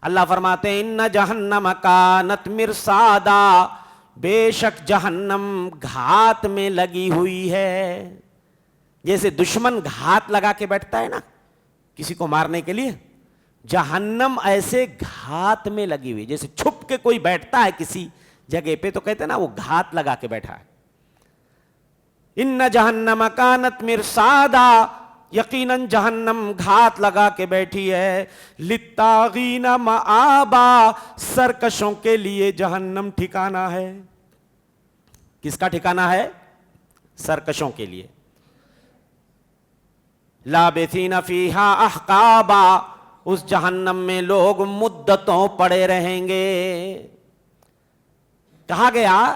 اللہ فرماتے ہیں ان جہنم کانت مرصادا، بے شک جہنم گھات میں لگی ہوئی ہے. جیسے دشمن گھات لگا کے بیٹھتا ہے نا کسی کو مارنے کے لیے، جہنم ایسے گھات میں لگی ہوئی، جیسے چھپ کے کوئی بیٹھتا ہے کسی جگہ پہ تو کہتے ہیں نا وہ گھات لگا کے بیٹھا ہے. ان جہنم کانت مرصادا، یقیناً جہنم گھات لگا کے بیٹھی ہے. للطاغین مآبا، سرکشوں کے لیے جہنم ٹھکانہ ہے. کس کا ٹھکانہ ہے؟ سرکشوں کے لیے. لابثین فیہا احقابا، اس جہنم میں لوگ مدتوں پڑے رہیں گے. کہا گیا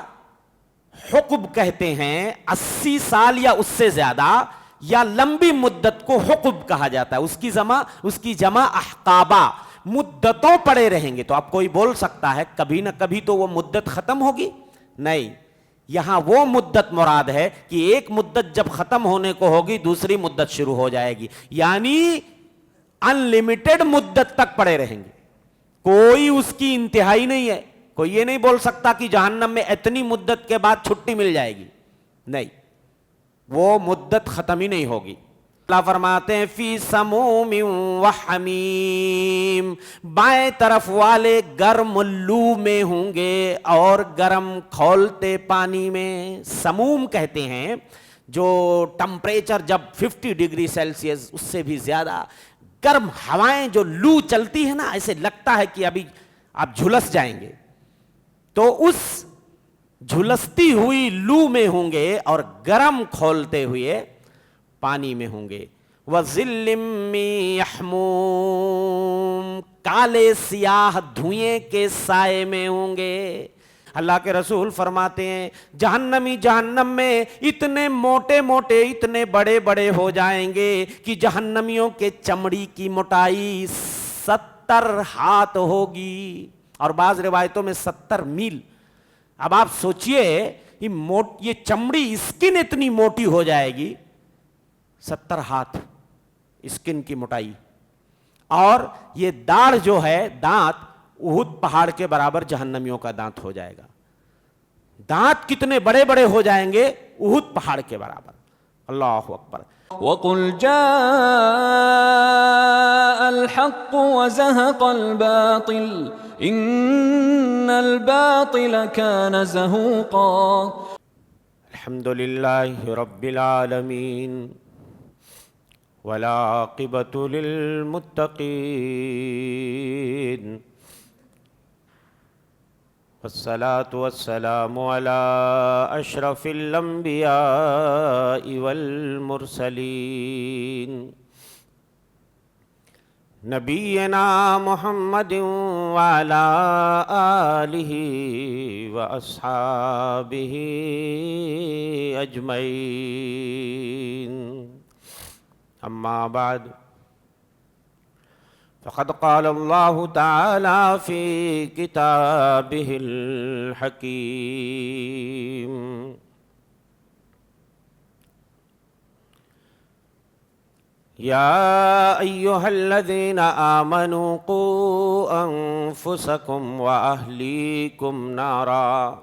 حقب کہتے ہیں 80 سال یا اس سے زیادہ، یا لمبی مدت کو حقب کہا جاتا ہے. اس کی جمع احقابا، مدتوں پڑے رہیں گے. تو اب کوئی بول سکتا ہے کبھی نہ کبھی تو وہ مدت ختم ہوگی. نہیں، یہاں وہ مدت مراد ہے کہ ایک مدت جب ختم ہونے کو ہوگی دوسری مدت شروع ہو جائے گی، یعنی ان لمیٹڈ مدت تک پڑے رہیں گے. کوئی اس کی انتہائی نہیں ہے. کوئی یہ نہیں بول سکتا کہ جہنم میں اتنی مدت کے بعد چھٹی مل جائے گی. نہیں، وہ مدت ختم ہی نہیں ہوگی. اللہ فرماتے ہیں فی سموم و حمیم، بائیں طرف والے گرم لو میں ہوں گے اور گرم کھولتے پانی میں. سموم کہتے ہیں جو ٹمپریچر جب 50 ڈگری سیلسیس اس سے بھی زیادہ گرم ہوائیں جو لو چلتی ہے نا، ایسے لگتا ہے کہ ابھی آپ جھلس جائیں گے. تو اس جھلستی ہوئی لو میں ہوں گے اور گرم کھولتے ہوئے پانی میں ہوں گے. وَظِلٍّ مِّن یحموم، کالے سیاہ دھوئیں کے سائے میں ہوں گے. اللہ کے رسول فرماتے ہیں جہنمی جہنم میں اتنے موٹے موٹے اتنے بڑے بڑے ہو جائیں گے کہ جہنمیوں کے چمڑی کی موٹائی 70 ہاتھ ہوگی، اور بعض روایتوں میں 70 میل. اب آپ سوچئے یہ چمڑی اسکن اتنی موٹی ہو جائے گی، 70 ہاتھ اسکن کی موٹائی. اور یہ داڑھ جو ہے دانت احد پہاڑ کے برابر جہنمیوں کا دانت ہو جائے گا. دانت کتنے بڑے بڑے ہو جائیں گے؟ احد پہاڑ کے برابر. اللہ اکبر. وَقُلْ جَاءَ الْحَقُّ وَزَهَقَ الْبَاطِلُ إِنَّ الْبَاطِلَ كَانَ زَهُوقًا. الحمدللہ رب العالمین والعاقبۃ للمتقین والصلاة والسلام على اشرف الانبیاء والمرسلین نبینا محمد وعلى آلہ واصحابہ اجمعین. اما بعد فقد قال اللہ تعالی فی کتابہ الحکیم یا ایہا الذین آمنوا قوا انفسکم واہلیکم نارا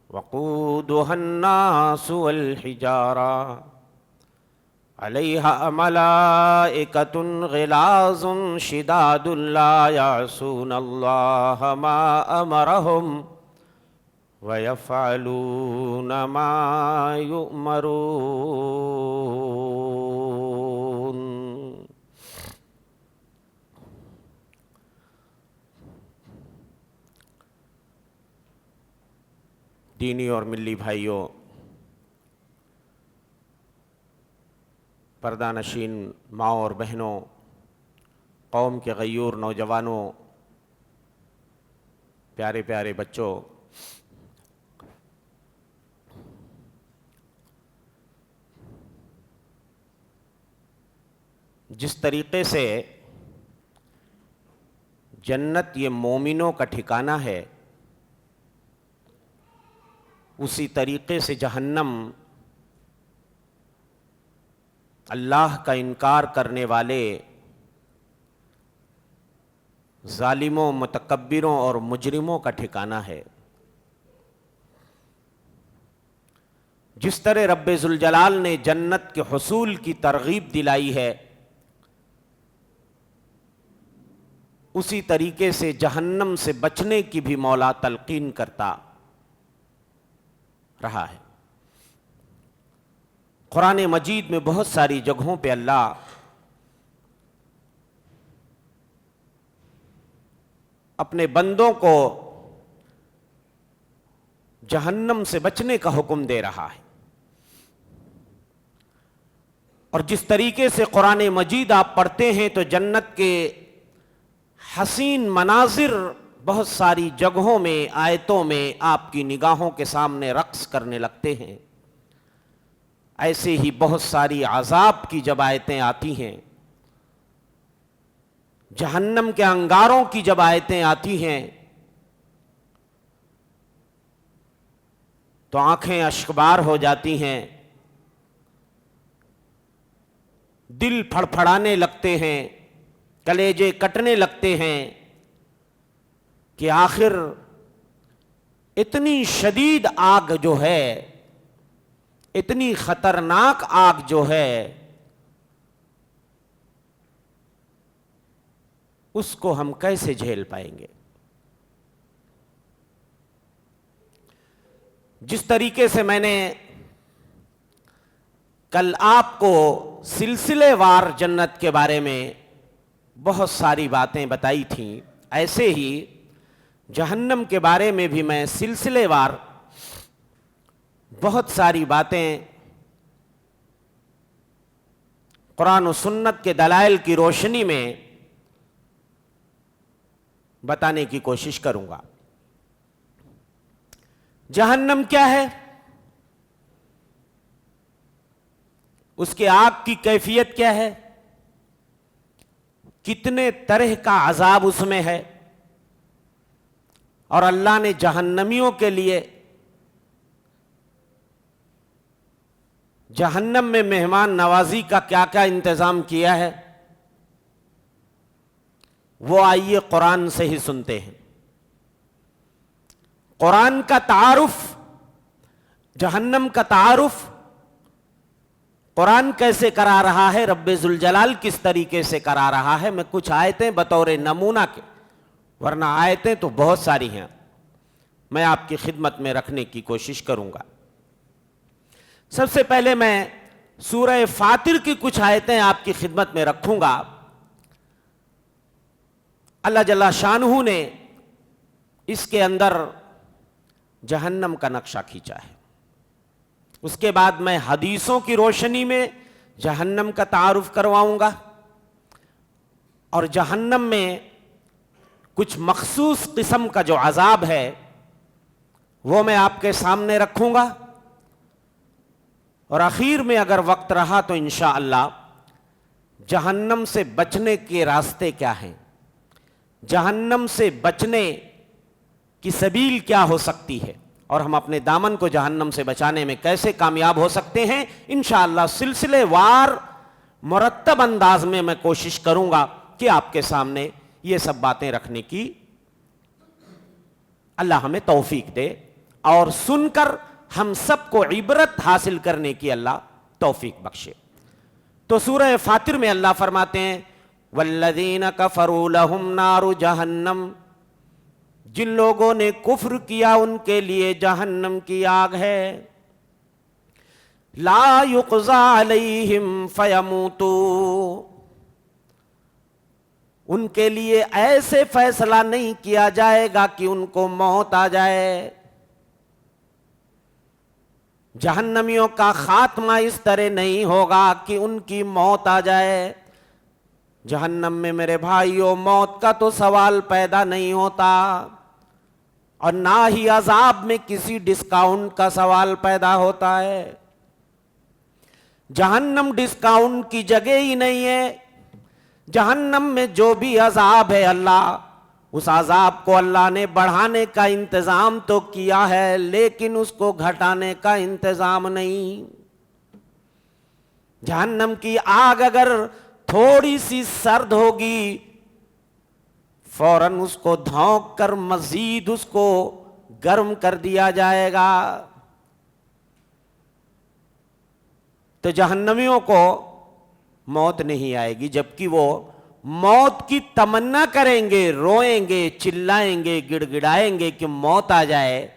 وقودها الناس والحجارہ علیہا ملائکۃ غلاظ شداد لا یعصون اللہ ما امرہم ویفعلون ما یؤمرون. دینی اور ملی بھائیوں، پردہ نشین ماں اور بہنوں، قوم کے غیور نوجوانوں، پیارے پیارے بچوں، جس طریقے سے جنت یہ مومنوں کا ٹھکانہ ہے، اسی طریقے سے جہنم اللہ کا انکار کرنے والے ظالموں، متکبروں اور مجرموں کا ٹھکانہ ہے۔ جس طرح رب ذوالجلال نے جنت کے حصول کی ترغیب دلائی ہے، اسی طریقے سے جہنم سے بچنے کی بھی مولا تلقین کرتا رہا ہے۔ قرآن مجید میں بہت ساری جگہوں پہ اللہ اپنے بندوں کو جہنم سے بچنے کا حکم دے رہا ہے، اور جس طریقے سے قرآن مجید آپ پڑھتے ہیں تو جنت کے حسین مناظر بہت ساری جگہوں میں، آیتوں میں آپ کی نگاہوں کے سامنے رقص کرنے لگتے ہیں۔ ایسے ہی بہت ساری عذاب کی جب آیتیں آتی ہیں، جہنم کے انگاروں کی جب آیتیں آتی ہیں، تو آنکھیں اشکبار ہو جاتی ہیں، دل پھڑپھڑانے لگتے ہیں، کلیجے کٹنے لگتے ہیں کہ آخر اتنی شدید آگ جو ہے، اتنی خطرناک آگ جو ہے، اس کو ہم کیسے جھیل پائیں گے؟ جس طریقے سے میں نے کل آپ کو سلسلے وار جنت کے بارے میں بہت ساری باتیں بتائی تھیں، ایسے ہی جہنم کے بارے میں بھی میں سلسلے وار بہت ساری باتیں قرآن و سنت کے دلائل کی روشنی میں بتانے کی کوشش کروں گا۔ جہنم کیا ہے؟ اس کے آگ کی کیفیت کیا ہے؟ کتنے طرح کا عذاب اس میں ہے؟ اور اللہ نے جہنمیوں کے لیے جہنم میں مہمان نوازی کا کیا کیا انتظام کیا ہے، وہ آئیے قرآن سے ہی سنتے ہیں۔ قرآن کا تعارف، جہنم کا تعارف قرآن کیسے کرا رہا ہے، رب ذوالجلال کس طریقے سے کرا رہا ہے، میں کچھ آیتیں بطور نمونہ کے، ورنہ آیتیں تو بہت ساری ہیں، میں آپ کی خدمت میں رکھنے کی کوشش کروں گا۔ سب سے پہلے میں سورہ فاطر کی کچھ آیتیں آپ کی خدمت میں رکھوں گا۔ اللہ جل شانہ نے اس کے اندر جہنم کا نقشہ کھینچا ہے۔ اس کے بعد میں حدیثوں کی روشنی میں جہنم کا تعارف کرواؤں گا، اور جہنم میں کچھ مخصوص قسم کا جو عذاب ہے وہ میں آپ کے سامنے رکھوں گا، اور آخر میں اگر وقت رہا تو انشاءاللہ جہنم سے بچنے کے راستے کیا ہیں، جہنم سے بچنے کی سبیل کیا ہو سکتی ہے، اور ہم اپنے دامن کو جہنم سے بچانے میں کیسے کامیاب ہو سکتے ہیں، انشاءاللہ سلسلے وار مرتب انداز میں میں کوشش کروں گا کہ آپ کے سامنے یہ سب باتیں رکھنے کی اللہ ہمیں توفیق دے، اور سن کر ہم سب کو عبرت حاصل کرنے کی اللہ توفیق بخشے۔ تو سورہ فاطر میں اللہ فرماتے ہیں والذین کفروا لہم نار جہنم، جن لوگوں نے کفر کیا ان کے لیے جہنم کی آگ ہے، لا یقضی علیہم فیموتوا، ان کے لیے ایسے فیصلہ نہیں کیا جائے گا کہ ان کو موت آ جائے۔ جہنمیوں کا خاتمہ اس طرح نہیں ہوگا کہ ان کی موت آ جائے۔ جہنم میں میرے بھائیوں موت کا تو سوال پیدا نہیں ہوتا، اور نہ ہی عذاب میں کسی ڈسکاؤنٹ کا سوال پیدا ہوتا ہے۔ جہنم ڈسکاؤنٹ کی جگہ ہی نہیں ہے۔ جہنم میں جو بھی عذاب ہے، اللہ اس عذاب کو اللہ نے بڑھانے کا انتظام تو کیا ہے، لیکن اس کو گھٹانے کا انتظام نہیں۔ جہنم کی آگ اگر تھوڑی سی سرد ہوگی، فوراً اس کو دھونک کر مزید اس کو گرم کر دیا جائے گا. تو جہنمیوں کو موت نہیں آئے گی، جبکہ وہ موت کی تمنا کریں گے، روئیں گے، چلائیں گے، گڑ گڑائیں گے کہ موت آ جائے.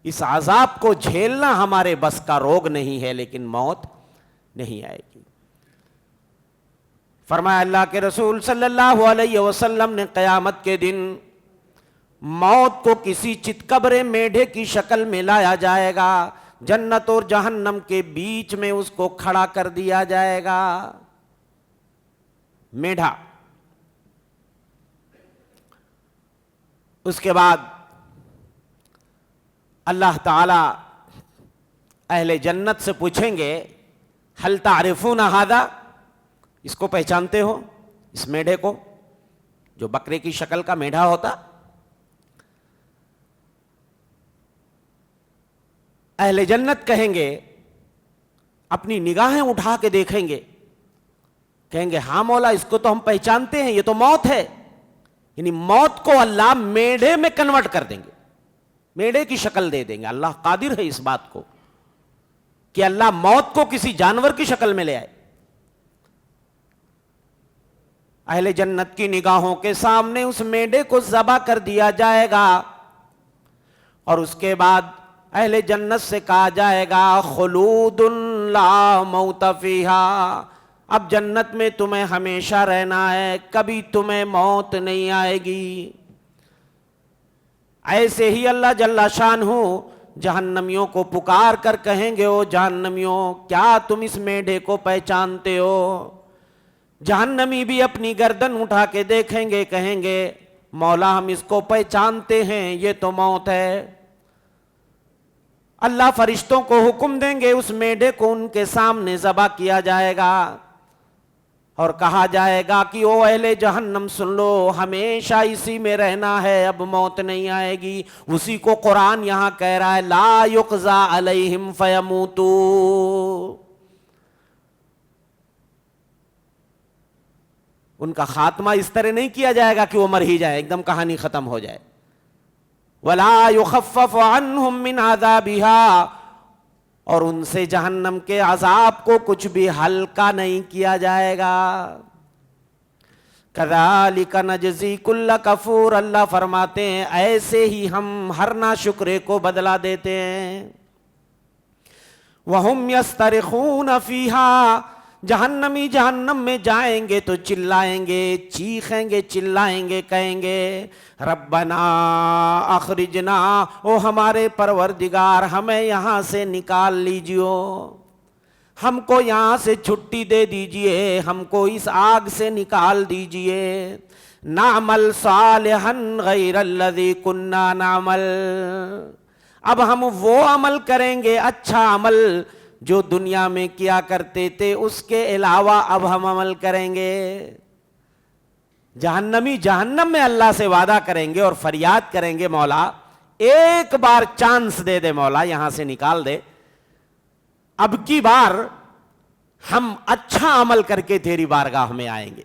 اس عذاب کو جھیلنا ہمارے بس کا روگ نہیں ہے، لیکن موت نہیں آئے گی. فرمایا اللہ کے رسول صلی اللہ علیہ وسلم نے قیامت کے دن موت کو کسی چتکبرے میڈھے کی شکل میں لایا جائے گا، جنت اور جہنم کے بیچ میں اس کو کھڑا کر دیا جائے گا. میڈھا. اس کے بعد اللہ تعالی اہل جنت سے پوچھیں گے ہل تعرفون ھذا، اس کو پہچانتے ہو، اس میڈھے کو جو بکرے کی شکل کا میڈھا ہوتا؟ اہل جنت کہیں گے، اپنی نگاہیں اٹھا کے دیکھیں گے، کہیں گے ہاں مولا اس کو تو ہم پہچانتے ہیں، یہ تو موت ہے. یعنی موت کو اللہ میڈھے میں کنورٹ کر دیں گے، میڈھے کی شکل دے دیں گے. اللہ قادر ہے اس بات کو کہ اللہ موت کو کسی جانور کی شکل میں لے آئے. اہل جنت کی نگاہوں کے سامنے اس میڈھے کو ذبح کر دیا جائے گا، اور اس کے بعد اہل جنت سے کہا جائے گا خلود لا موت فیہا، اب جنت میں تمہیں ہمیشہ رہنا ہے، کبھی تمہیں موت نہیں آئے گی. ایسے ہی اللہ جل شانہ جہنمیوں کو پکار کر کہیں گے، او جہنمیوں کیا تم اس میڈھے کو پہچانتے ہو؟ جہنمی بھی اپنی گردن اٹھا کے دیکھیں گے، کہیں گے مولا ہم اس کو پہچانتے ہیں، یہ تو موت ہے. اللہ فرشتوں کو حکم دیں گے، اس میڈھے کو ان کے سامنے ذبح کیا جائے گا اور کہا جائے گا کہ او اہل جہنم سن لو، ہمیشہ اسی میں رہنا ہے، اب موت نہیں آئے گی. اسی کو قرآن یہاں کہہ رہا ہے لا یقضى علیہم فیموتوا، ان کا خاتمہ اس طرح نہیں کیا جائے گا کہ وہ مر ہی جائے، ایک دم کہانی ختم ہو جائے. وَلَا يُخَفَّفُ عَنْهُمْ مِنْ عَذَابِهَا، اور ان سے جہنم کے عذاب کو کچھ بھی ہلکا نہیں کیا جائے گا. كَذَلِكَ نَجْزِي كُلَّ كَفُورٍ، اللہ فرماتے ہیں ایسے ہی ہم ہر ناشکرے کو بدلہ دیتے ہیں. وَهُمْ يَسْتَرِخُونَ فِيهَا، جہنمی جہنم میں جائیں گے تو چلائیں گے، چیخیں گے، چلائیں گے، کہیں گے ربنا اخرجنا، او ہمارے پروردگار ہمیں یہاں سے نکال لیجیو، ہم کو یہاں سے چھٹی دے دیجئے، ہم کو اس آگ سے نکال دیجئے. نعمل صالحا غیر الذی کننا نعمل، اب ہم وہ عمل کریں گے، اچھا عمل جو دنیا میں کیا کرتے تھے اس کے علاوہ اب ہم عمل کریں گے. جہنمی جہنم میں اللہ سے وعدہ کریں گے اور فریاد کریں گے مولا ایک بار چانس دے دے، مولا یہاں سے نکال دے، اب کی بار ہم اچھا عمل کر کے تیری بارگاہ میں آئیں گے،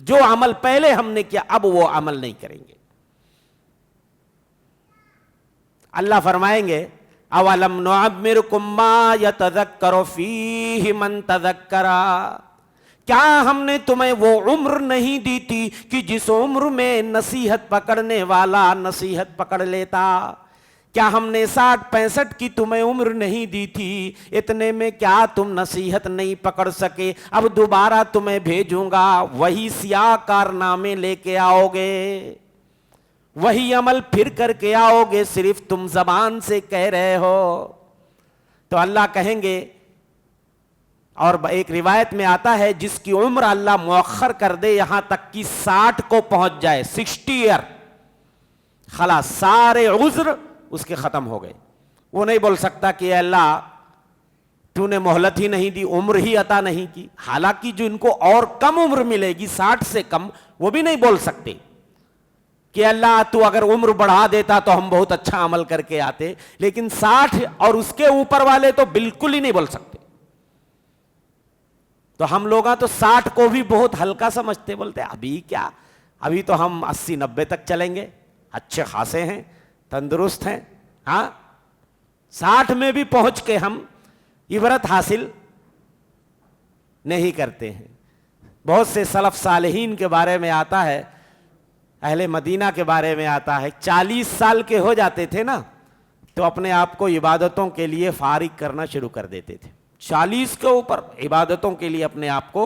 جو عمل پہلے ہم نے کیا اب وہ عمل نہیں کریں گے. اللہ فرمائیں گے اولم نعمرکم ما یتذکر فیہ من تذکر، کیا ہم نے تمہیں وہ عمر نہیں دی تھی کہ جس عمر میں نصیحت پکڑنے والا نصیحت پکڑ لیتا؟ کیا ہم نے 60-65 کی تمہیں عمر نہیں دی تھی؟ اتنے میں کیا تم نصیحت نہیں پکڑ سکے؟ اب دوبارہ تمہیں بھیجوں گا، وہی سیاہ کارنامے لے کے آؤ گے، وہی عمل پھر کر کے آؤ گے، صرف تم زبان سے کہہ رہے ہو. تو اللہ کہیں گے، اور ایک روایت میں آتا ہے جس کی عمر اللہ مؤخر کر دے یہاں تک کہ 60 کو پہنچ جائے، 60 ایئر، خلاص سارے عذر اس کے ختم ہو گئے. وہ نہیں بول سکتا کہ اے اللہ تو نے مہلت ہی نہیں دی، عمر ہی عطا نہیں کی. حالانکہ جو ان کو اور کم عمر ملے گی، 60 سے کم، وہ بھی نہیں بول سکتے کہ اللہ تو اگر عمر بڑھا دیتا تو ہم بہت اچھا عمل کر کے آتے. لیکن 60 اور اس کے اوپر والے تو بالکل ہی نہیں بول سکتے. تو ہم لوگ تو 60 کو بھی بہت ہلکا سمجھتے، بولتے ابھی کیا ابھی تو ہم 80-90 تک چلیں گے، اچھے خاصے ہیں، تندرست ہیں، ہاں 60 میں بھی پہنچ کے ہم عبرت حاصل نہیں کرتے ہیں۔ بہت سے سلف صالحین کے بارے میں آتا ہے، اہل مدینہ کے بارے میں آتا ہے، 40 سال کے ہو جاتے تھے نا تو اپنے آپ کو عبادتوں کے لیے فارغ کرنا شروع کر دیتے تھے۔ 40 کے اوپر عبادتوں کے لیے اپنے آپ کو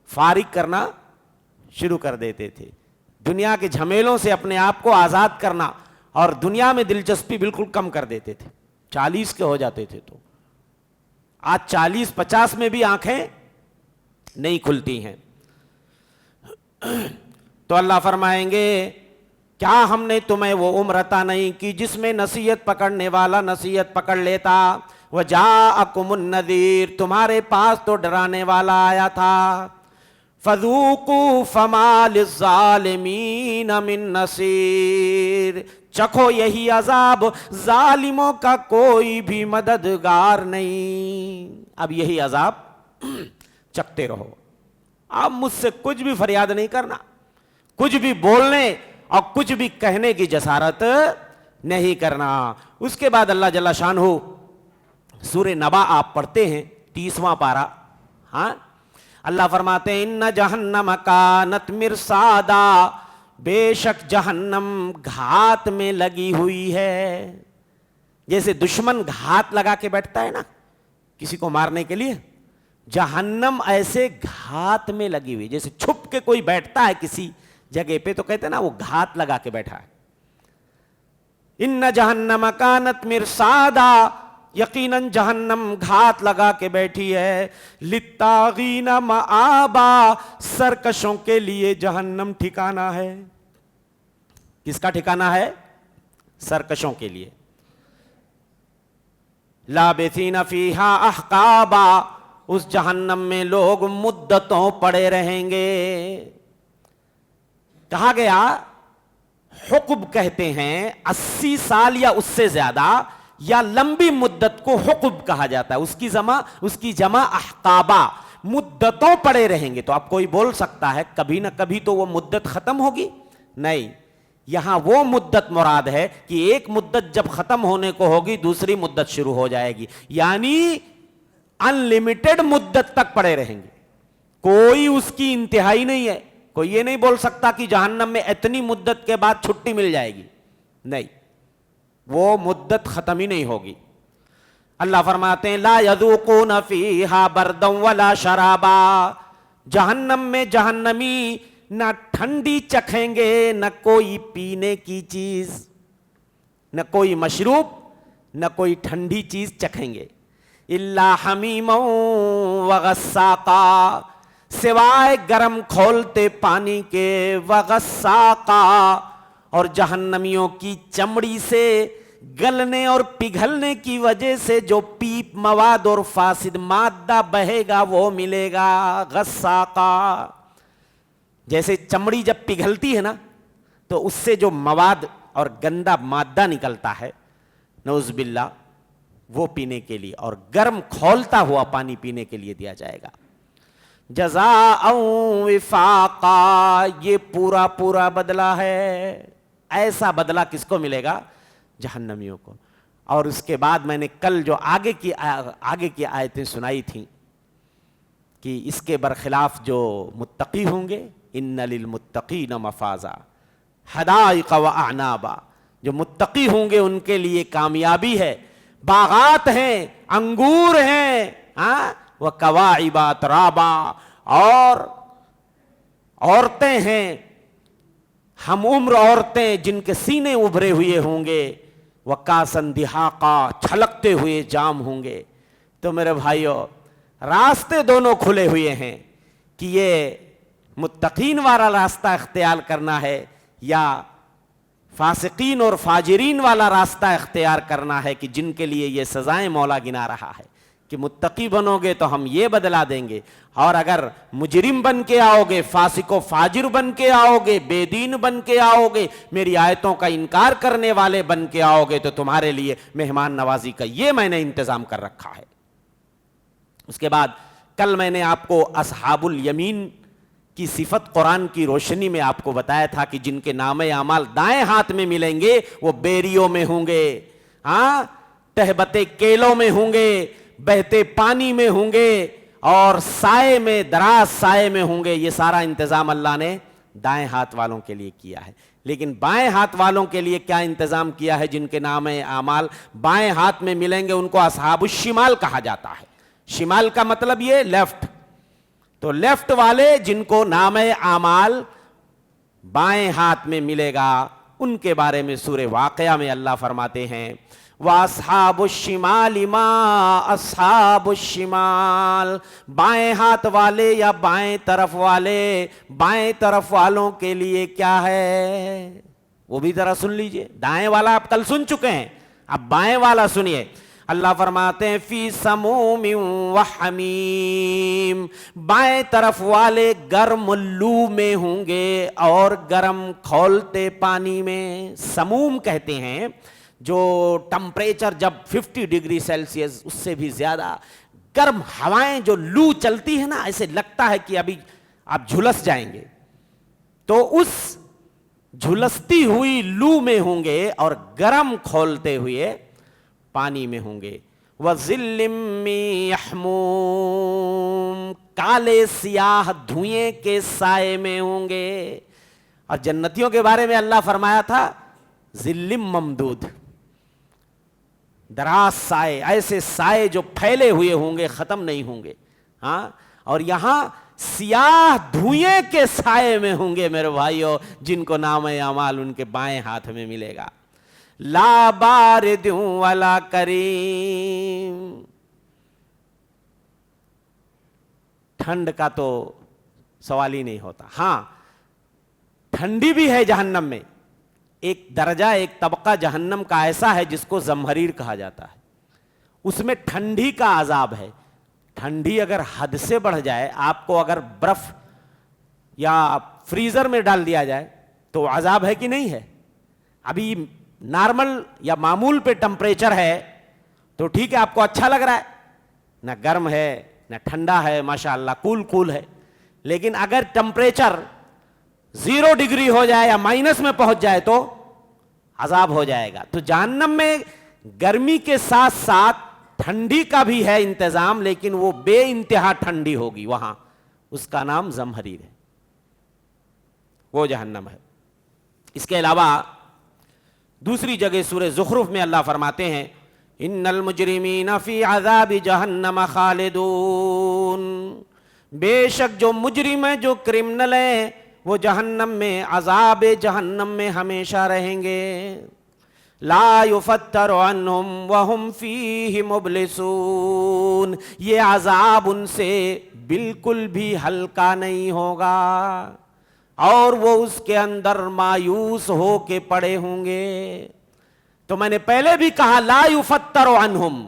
فارغ کرنا شروع کر دیتے تھے، دنیا کے جھمیلوں سے اپنے آپ کو آزاد کرنا اور دنیا میں دلچسپی بالکل کم کر دیتے تھے۔ 40 کے ہو جاتے تھے تو آج 40-50 میں بھی آنکھیں نہیں کھلتی ہیں۔ تو اللہ فرمائیں گے کیا ہم نے تمہیں وہ عمر عطا نہیں کی جس میں نصیحت پکڑنے والا نصیحت پکڑ لیتا؟ وجاءکم النذیر، تمہارے پاس تو ڈرانے والا آیا تھا۔ فذوقوا فما للظالمین من نصیر، چکھو یہی عذاب، ظالموں کا کوئی بھی مددگار نہیں۔ اب یہی عذاب چکھتے رہو، اب مجھ سے کچھ بھی فریاد نہیں کرنا، کچھ بھی بولنے اور کچھ بھی کہنے کی جسارت نہیں کرنا۔ اس کے بعد اللہ جل شانہ سورہ نبا آپ پڑھتے ہیں 30واں پارہ، ہاں اللہ فرماتے ہیں ان جہنم کانت مرصادا، بے شک جہنم گھات میں لگی ہوئی ہے۔ جیسے دشمن گھات لگا کے بیٹھتا ہے نا کسی کو مارنے کے لیے، جہنم ایسے گھات میں لگی ہوئی، جیسے چھپ کے کوئی بیٹھتا ہے کسی جگہ پہ تو کہتے ہیں نا وہ گھات لگا کے بیٹھا ہے۔ ان جہنم کانت مرصادا، یقیناً جہنم گھات لگا کے بیٹھی ہے۔ للطاغین مآبا، سرکشوں کے لیے جہنم ٹھکانہ ہے۔ کس کا ٹھکانہ ہے؟ سرکشوں کے لیے۔ لابثین فیہا احقابا، اس جہنم میں لوگ مدتوں پڑے رہیں گے۔ کہا گیا حقب کہتے ہیں 80 سال یا اس سے زیادہ یا لمبی مدت کو حقب کہا جاتا ہے، اس کی جمع احقابہ، مدتوں پڑے رہیں گے۔ تو اب کوئی بول سکتا ہے کبھی نہ کبھی تو وہ مدت ختم ہوگی، نہیں، یہاں وہ مدت مراد ہے کہ ایک مدت جب ختم ہونے کو ہوگی دوسری مدت شروع ہو جائے گی، یعنی انلمیٹڈ مدت تک پڑے رہیں گے، کوئی اس کی انتہائی نہیں ہے۔ کوئی یہ نہیں بول سکتا کہ جہنم میں اتنی مدت کے بعد چھٹی مل جائے گی، نہیں، وہ مدت ختم ہی نہیں ہوگی۔ اللہ فرماتے ہیں لا یذوقون فیہا بردا ولا شرابا، جہنم میں جہنمی نہ ٹھنڈی چکھیں گے نہ کوئی پینے کی چیز، نہ کوئی مشروب نہ کوئی ٹھنڈی چیز چکھیں گے۔ الا حمیما وغساقا، سوائے گرم کھولتے پانی کے، وغساقا، اور جہنمیوں کی چمڑی سے گلنے اور پگھلنے کی وجہ سے جو پیپ مواد اور فاسد مادہ بہے گا وہ ملے گا۔ غساقا، جیسے چمڑی جب پگھلتی ہے نا تو اس سے جو مواد اور گندا مادہ نکلتا ہے نعوذ باللہ، وہ پینے کے لیے، اور گرم کھولتا ہوا پانی پینے کے لیے دیا جائے گا۔ جزاء وفاقا، یہ پورا بدلہ ہے۔ ایسا بدلہ کس کو ملے گا؟ جہنمیوں کو۔ اور اس کے بعد میں نے کل جو آگے کی آیتیں سنائی تھیں کہ اس کے برخلاف جو متقی ہوں گے، ان للمتقین مفازا حدائق واعنابا، جو متقی ہوں گے ان کے لیے کامیابی ہے، باغات ہیں، انگور ہیں، وکواعب اترابا، اور عورتیں ہیں، ہم عمر عورتیں جن کے سینے ابھرے ہوئے ہوں گے، وکاسن دہاقا، چھلکتے ہوئے جام ہوں گے۔ تو میرے بھائیو، راستے دونوں کھلے ہوئے ہیں کہ یہ متقین والا راستہ اختیار کرنا ہے یا فاسقین اور فاجرین والا راستہ اختیار کرنا ہے، کہ جن کے لیے یہ سزائیں مولا گنا رہا ہے کہ متقی بنو گے تو ہم یہ بدلا دیں گے، اور اگر مجرم بن کے آؤ گے، فاسق و فاجر بن کے آؤ گے، بے دین بن کے آؤ گے، میری آیتوں کا انکار کرنے والے بن کے آؤ گے، تو تمہارے لیے مہمان نوازی کا یہ میں نے انتظام کر رکھا ہے۔ اس کے بعد کل میں نے آپ کو اصحاب الیمین کی صفت قرآن کی روشنی میں آپ کو بتایا تھا کہ جن کے نام اعمال دائیں ہاتھ میں ملیں گے وہ بیریوں میں ہوں گے، ہاں، تہبتے کیلوں میں ہوں گے، بہتے پانی میں ہوں گے، اور سائے میں، دراز سائے میں ہوں گے۔ یہ سارا انتظام اللہ نے دائیں ہاتھ والوں کے لیے کیا ہے۔ لیکن بائیں ہاتھ والوں کے لیے کیا انتظام کیا ہے؟ جن کے نام اعمال بائیں ہاتھ میں ملیں گے ان کو اصحاب الشمال کہا جاتا ہے۔ شمال کا مطلب یہ لیفٹ، تو لیفٹ والے جن کو نام اعمال بائیں ہاتھ میں ملے گا ان کے بارے میں سورہ واقعہ میں اللہ فرماتے ہیں وَأَصْحَابُ الشِّمَالِ مَا أَصْحَابُ الشِّمَالِ، بائیں ہاتھ والے یا بائیں طرف والے، بائیں طرف والوں کے لیے کیا ہے وہ بھی ذرا سن لیجئے۔ دائیں والا آپ کل سن چکے ہیں، اب بائیں والا سنیے۔ اللہ فرماتے ہیں فی سموم وحمیم، بائیں طرف والے گرم لو میں ہوں گے اور گرم کھولتے پانی میں۔ سموم کہتے ہیں جو ٹمپریچر جب 50 ڈگری سیلسیس اس سے بھی زیادہ گرم ہوائیں جو لو چلتی ہے نا، ایسے لگتا ہے کہ ابھی آپ جھلس جائیں گے، تو اس جھلستی ہوئی لو میں ہوں گے اور گرم کھولتے ہوئے پانی میں ہوں گے۔ وَظِلٍّ مِّن يَحْمُومٍ، کالے سیاہ دھوئیں کے سائے میں ہوں گے۔ اور جنتیوں کے بارے میں اللہ فرمایا تھا ظِلٍّ ممدود، دراز سائے، ایسے سائے جو پھیلے ہوئے ہوں گے، ختم نہیں ہوں گے، ہاں۔ اور یہاں سیاہ دھوئیں کے سائے میں ہوں گے میرے بھائیو، جن کو نام اعمال ان کے بائیں ہاتھ میں ملے گا۔ لا بارد ولا کریم، ٹھنڈ کا تو سوال ہی نہیں ہوتا۔ ہاں ٹھنڈی بھی ہے جہنم میں، ایک درجہ، ایک طبقہ جہنم کا ایسا ہے جس کو زمہریر کہا جاتا ہے، اس میں ٹھنڈی کا عذاب ہے۔ ٹھنڈی اگر حد سے بڑھ جائے، آپ کو اگر برف یا فریزر میں ڈال دیا جائے تو عذاب ہے کہ نہیں ہے؟ ابھی نارمل یا معمول پہ ٹمپریچر ہے تو ٹھیک ہے، آپ کو اچھا لگ رہا ہے، نہ گرم ہے نہ ٹھنڈا ہے، ماشاءاللہ کول کول ہے۔ لیکن اگر ٹمپریچر 0 ڈگری ہو جائے یا مائنس میں پہنچ جائے تو عذاب ہو جائے گا۔ تو جہنم میں گرمی کے ساتھ ساتھ ٹھنڈی کا بھی ہے انتظام، لیکن وہ بے انتہا ٹھنڈی ہوگی وہاں، اس کا نام زمہریر ہے، وہ جہنم ہے۔ اس کے علاوہ دوسری جگہ سورہ زخرف میں اللہ فرماتے ہیں ان المجرمین فی عذاب جہنم خالدون، بے شک جو مجرم ہیں، جو کرمنل ہیں، وہ جہنم میں، عذاب جہنم میں ہمیشہ رہیں گے۔ لا یفتر عنہم وہم فیہ مبلسون، یہ عذاب ان سے بالکل بھی ہلکا نہیں ہوگا اور وہ اس کے اندر مایوس ہو کے پڑے ہوں گے۔ تو میں نے پہلے بھی کہا لا یفتر عنہم،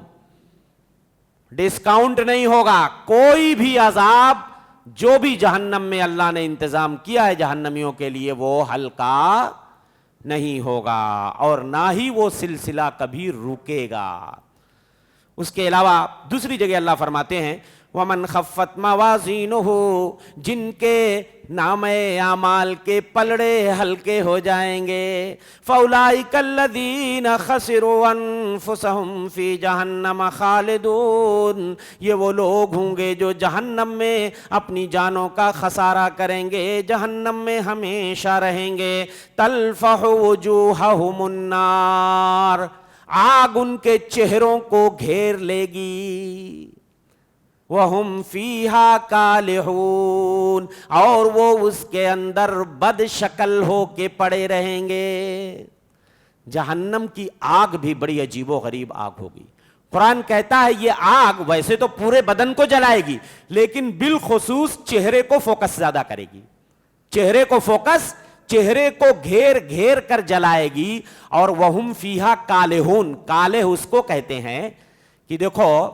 ڈسکاؤنٹ نہیں ہوگا، کوئی بھی عذاب جو بھی جہنم میں اللہ نے انتظام کیا ہے جہنمیوں کے لیے وہ ہلکا نہیں ہوگا، اور نہ ہی وہ سلسلہ کبھی رکے گا۔ اس کے علاوہ دوسری جگہ اللہ فرماتے ہیں وَمَنْ خَفَّتْ مَوَازِينُهُ، جن کے نام اعمال کے پلڑے ہلکے ہو جائیں گے، فَأُولَئِكَ الَّذِينَ خَسِرُوا أَنفُسَهُمْ فِي جَهَنَّمَ خَالِدُونَ، یہ وہ لوگ ہوں گے جو جہنم میں اپنی جانوں کا خسارہ کریں گے، جہنم میں ہمیشہ رہیں گے۔ تَلْفَحُ وُجُوهَهُمُ النَّارُ، آگ ان کے چہروں کو گھیر لے گی۔ وَهُمْ فِيهَا كَالِحُونَ، اور وہ اس کے اندر بد شکل ہو کے پڑے رہیں گے۔ جہنم کی آگ بھی بڑی عجیب و غریب آگ ہوگی۔ قرآن کہتا ہے یہ آگ ویسے تو پورے بدن کو جلائے گی، لیکن بالخصوص چہرے کو فوکس زیادہ کرے گی، چہرے کو فوکس، چہرے کو گھیر گھیر کر جلائے گی۔ اور وَهُمْ فِيهَا كَالِحُونَ، کالح اس کو کہتے ہیں کہ دیکھو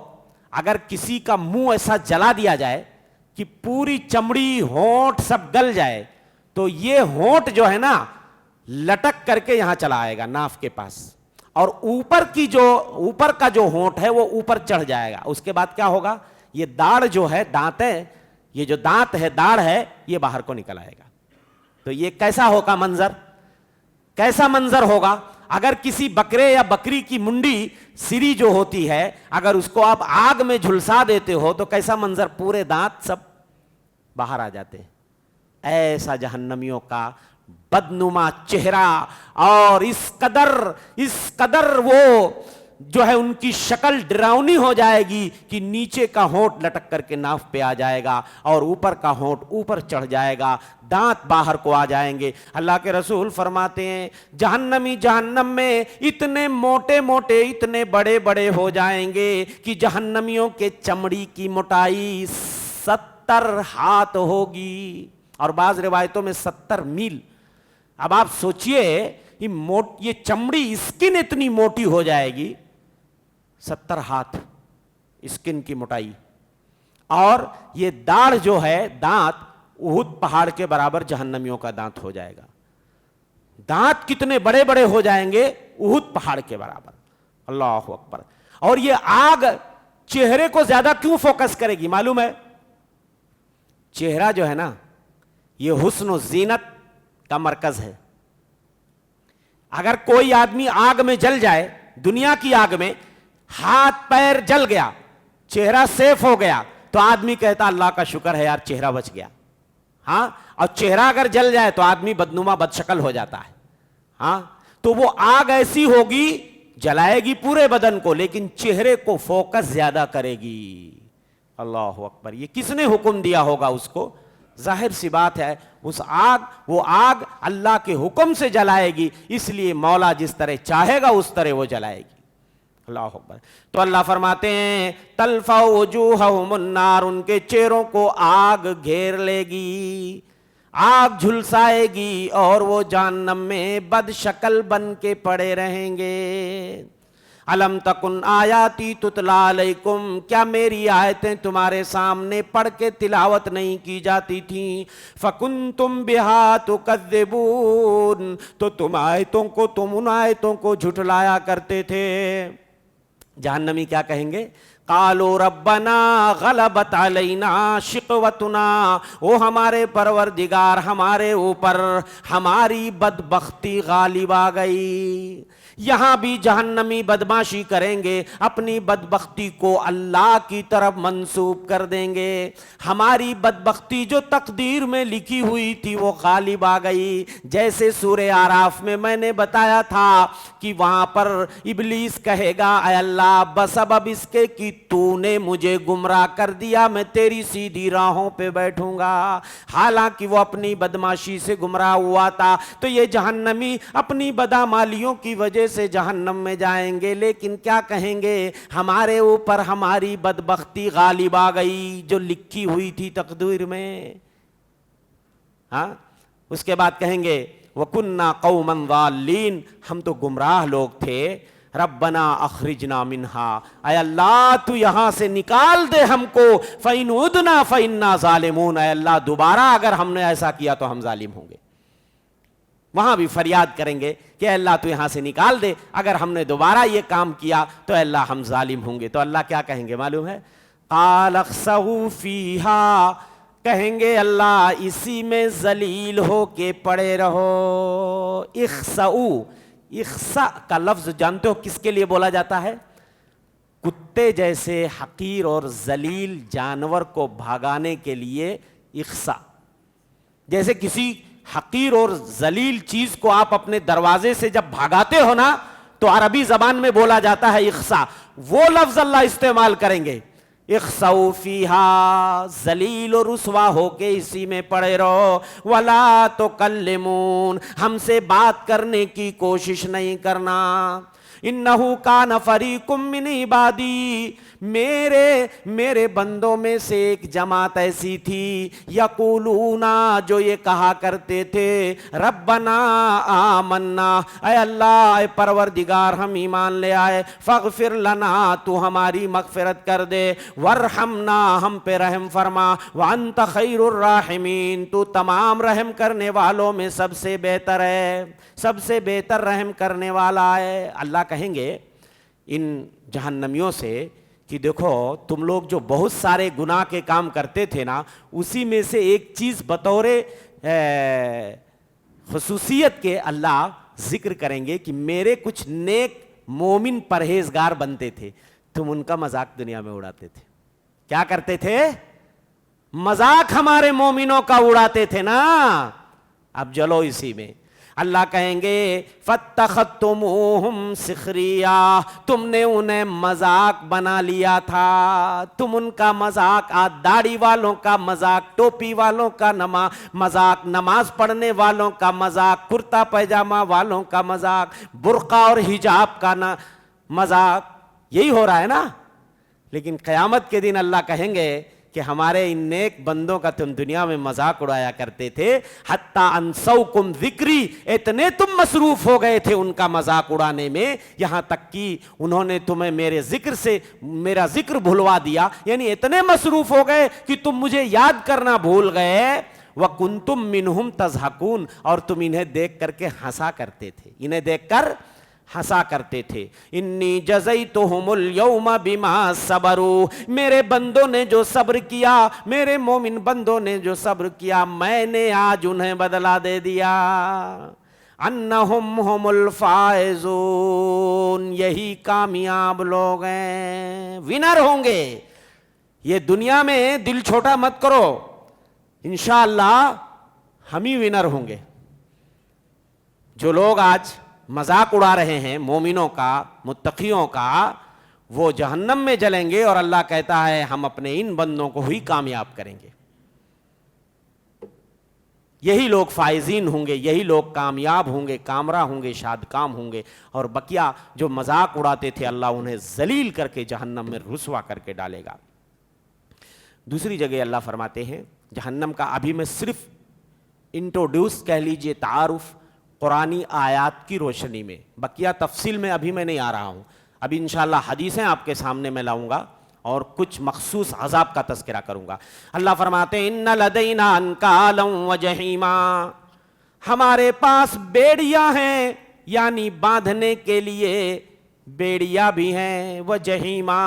اگر کسی کا منہ ایسا جلا دیا جائے کہ پوری چمڑی ہونٹ سب گل جائے، تو یہ ہونٹ جو ہے نا لٹک کر کے یہاں چلا آئے گا ناف کے پاس، اور اوپر کا جو ہونٹ ہے وہ اوپر چڑھ جائے گا۔ اس کے بعد کیا ہوگا، یہ داڑھ جو ہے، دانت ہے، یہ جو دانت ہے، داڑھ ہے، یہ باہر کو نکل آئے گا. تو یہ کیسا ہوگا منظر؟ کیسا منظر ہوگا؟ اگر کسی بکرے یا بکری کی منڈی سری جو ہوتی ہے، اگر اس کو آپ آگ میں جھلسا دیتے ہو تو کیسا منظر؟ پورے دانت سب باہر آ جاتے ہیں. ایسا جہنمیوں کا بدنما چہرہ، اور اس قدر وہ جو ہے ان کی شکل ڈراؤنی ہو جائے گی کہ نیچے کا ہونٹ لٹک کر کے ناف پہ آ جائے گا اور اوپر کا ہونٹ اوپر چڑھ جائے گا، دانت باہر کو آ جائیں گے. اللہ کے رسول فرماتے ہیں جہنمی جہنم میں اتنے موٹے موٹے، اتنے بڑے بڑے ہو جائیں گے کہ جہنمیوں کے چمڑی کی موٹائی 70 ہاتھ ہوگی، اور بعض روایتوں میں 70 میل. اب آپ سوچئے یہ چمڑی، اسکن اتنی موٹی ہو جائے گی، 70 ہاتھ اسکن کی موٹائی. اور یہ داڑھ جو ہے، دانت، احد پہاڑ کے برابر جہنمیوں کا دانت ہو جائے گا. دانت کتنے بڑے بڑے ہو جائیں گے؟ احد پہاڑ کے برابر. اللہ اکبر. اور یہ آگ چہرے کو زیادہ کیوں فوکس کرے گی معلوم ہے؟ چہرہ جو ہے نا، یہ حسن و زینت کا مرکز ہے. اگر کوئی آدمی آگ میں جل جائے، دنیا کی آگ میں، ہاتھ پیر جل گیا، چہرہ سیف ہو گیا، تو آدمی کہتا اللہ کا شکر ہے یار چہرہ بچ گیا. ہاں، اور چہرہ اگر جل جائے تو آدمی بدنما بدشکل ہو جاتا ہے. ہاں، تو وہ آگ ایسی ہوگی، جلائے گی پورے بدن کو لیکن چہرے کو فوکس زیادہ کرے گی. اللہ اکبر. یہ کس نے حکم دیا ہوگا اس کو؟ ظاہر سی بات ہے وہ آگ اللہ کے حکم سے جلائے گی، اس لیے مولا جس طرح چاہے گا اس طرح وہ جلائے گی. اللہ اکبر. تو اللہ فرماتے ہیں تلفع وجوہہم النار، ان کے چہروں کو آگ گھیر لے گی، آگ جھلسائے گی، اور وہ جہنم میں بد شکل بن کے پڑے رہیں گے. الم تکن آیاتی تتلا علیکم، کیا میری آیتیں تمہارے سامنے پڑھ کے تلاوت نہیں کی جاتی تھیں؟ فکنتم بہا تکذبون، تو تم ان آیتوں کو جھٹلایا کرتے تھے. جہنمی کیا کہیں گے؟ قالوا ربنا غلبت علینا شقوتنا، او ہمارے پروردگار، ہمارے اوپر ہماری بدبختی غالب آ گئی. یہاں بھی جہنمی بدماشی کریں گے، اپنی بدبختی کو اللہ کی طرف منسوب کر دیں گے. ہماری بدبختی جو تقدیر میں لکھی ہوئی تھی وہ غالب آ گئی. جیسے سورہ اعراف میں میں نے بتایا تھا کہ وہاں پر ابلیس کہے گا اے اللہ بسبب اس کے کہ تو نے مجھے گمراہ کر دیا میں تیری سیدھی راہوں پہ بیٹھوں گا. حالانکہ وہ اپنی بدماشی سے گمراہ ہوا تھا. تو یہ جہنمی اپنی بدعمالیوں کی وجہ سے جہنم میں جائیں گے، لیکن کیا کہیں گے؟ ہمارے اوپر ہماری بدبختی غالب آ گئی جو لکھی ہوئی تھی تقدیر میں. ہاں، اس کے بعد کہیں گے وَكُنَّا قَوْمًا ضَالِّينَ، ہم تو گمراہ لوگ تھے. ربنا اخرجنا منہا، اے اللہ تو یہاں سے نکال دے ہم کو. فَإِنْ عُدْنَا فَإِنَّا ظَالِمُونَ، اے اللہ دوبارہ اگر ہم نے ایسا کیا تو ہم ظالم ہوں گے. وہاں بھی فریاد کریں گے کہ اے اللہ تو یہاں سے نکال دے، اگر ہم نے دوبارہ یہ کام کیا تو اے اللہ ہم ظالم ہوں گے. تو اللہ کیا کہیں گے معلوم ہے؟ قَالَ اخْسَئُوا فِيهَا، کہیں گے اللہ اسی میں ذلیل ہو کے پڑے رہو. اخسؤ، اخسا کا لفظ جانتے ہو کس کے لیے بولا جاتا ہے؟ کتے جیسے حقیر اور ذلیل جانور کو بھگانے کے لیے اخسا. جیسے کسی حقیر اور ذلیل چیز کو آپ اپنے دروازے سے جب بھگاتے ہو نا تو عربی زبان میں بولا جاتا ہے اخسا. وہ لفظ اللہ استعمال کریں گے. اخسؤ فیہا، ذلیل و رسوا ہو کے اسی میں پڑے رہو. ولا تکلمون، ہم سے بات کرنے کی کوشش نہیں کرنا. انہو کان فریق من عبادی، میرے بندوں میں سے ایک جماعت ایسی تھی یقولون، جو یہ کہا کرتے تھے ربنا آمنا، اے اللہ اے پروردگار ہم ایمان لے آئے. فاغفر لنا، تو ہماری مغفرت کر دے. ورحمنا، ہم پہ رحم فرما. وانت خیر الراحمین، تو تمام رحم کرنے والوں میں سب سے بہتر ہے، سب سے بہتر رحم کرنے والا ہے. اللہ کہیں گے ان جہنمیوں سے کہ دیکھو تم لوگ جو بہت سارے گناہ کے کام کرتے تھے نا، اسی میں سے ایک چیز بطور خصوصیت کے اللہ ذکر کریں گے کہ میرے کچھ نیک مومن پرہیزگار بنتے تھے، تم ان کا مذاق دنیا میں اڑاتے تھے. کیا کرتے تھے؟ مذاق ہمارے مومنوں کا اڑاتے تھے نا. اب چلو اسی میں اللہ کہیں گے فَاتَّخَذْتُمُوهُمْ سِخْرِيًّا، تم نے انہیں مذاق بنا لیا تھا. تم ان کا مذاق، داڑھی والوں کا مذاق، ٹوپی والوں کا مذاق، نماز پڑھنے والوں کا مذاق، کرتا پیجامہ والوں کا مذاق، برقع اور حجاب کا مذاق. یہی ہو رہا ہے نا. لیکن قیامت کے دن اللہ کہیں گے کہ ہمارے ان نیک بندوں کا تم دنیا میں مذاق اڑایا کرتے تھے، حتیٰ انسوکم ذکری، اتنے تم مصروف ہو گئے تھے ان کا مذاق اڑانے میں، یہاں تک کہ انہوں نے تمہیں میرے ذکر سے میرا ذکر بھلوا دیا. یعنی اتنے مصروف ہو گئے کہ تم مجھے یاد کرنا بھول گئے. وَكُنْتُم مِّنْهُمْ تَضْحَكُونَ، اور تم انہیں دیکھ کر کے ہنسا کرتے تھے، انہیں دیکھ کر ہنسا کرتے تھے. انی جزیتہم اليوم بما صبروا، میرے بندوں نے جو صبر کیا، میرے مومن بندوں نے جو صبر کیا، میں نے آج انہیں بدلہ دے دیا. انہم ہم الفائزون، یہی کامیاب لوگ ہیں، ونر ہوں گے. یہ دنیا میں دل چھوٹا مت کرو، انشاءاللہ ہم ہی ونر ہوں گے. جو لوگ آج مذاق اڑا رہے ہیں مومنوں کا، متقیوں کا، وہ جہنم میں جلیں گے، اور اللہ کہتا ہے ہم اپنے ان بندوں کو ہی کامیاب کریں گے. یہی لوگ فائزین ہوں گے، یہی لوگ کامیاب ہوں گے، کامرہ ہوں گے، شاد کام ہوں گے. اور بقیہ جو مذاق اڑاتے تھے اللہ انہیں ذلیل کر کے جہنم میں رسوا کر کے ڈالے گا. دوسری جگہ اللہ فرماتے ہیں جہنم کا، ابھی میں صرف انٹروڈیوس کہہ لیجئے، تعارف قرآنی آیات کی روشنی میں، بقیہ تفصیل میں ابھی میں نہیں آ رہا ہوں. ابھی انشاءاللہ حدیثیں آپ کے سامنے میں لاؤں گا اور کچھ مخصوص عذاب کا تذکرہ کروں گا. اللہ فرماتے ہیں ان لدینا انکالا وجحیما، ہمارے پاس بیڑیاں ہیں، یعنی باندھنے کے لیے بیڑیاں بھی ہیں، وجحیما،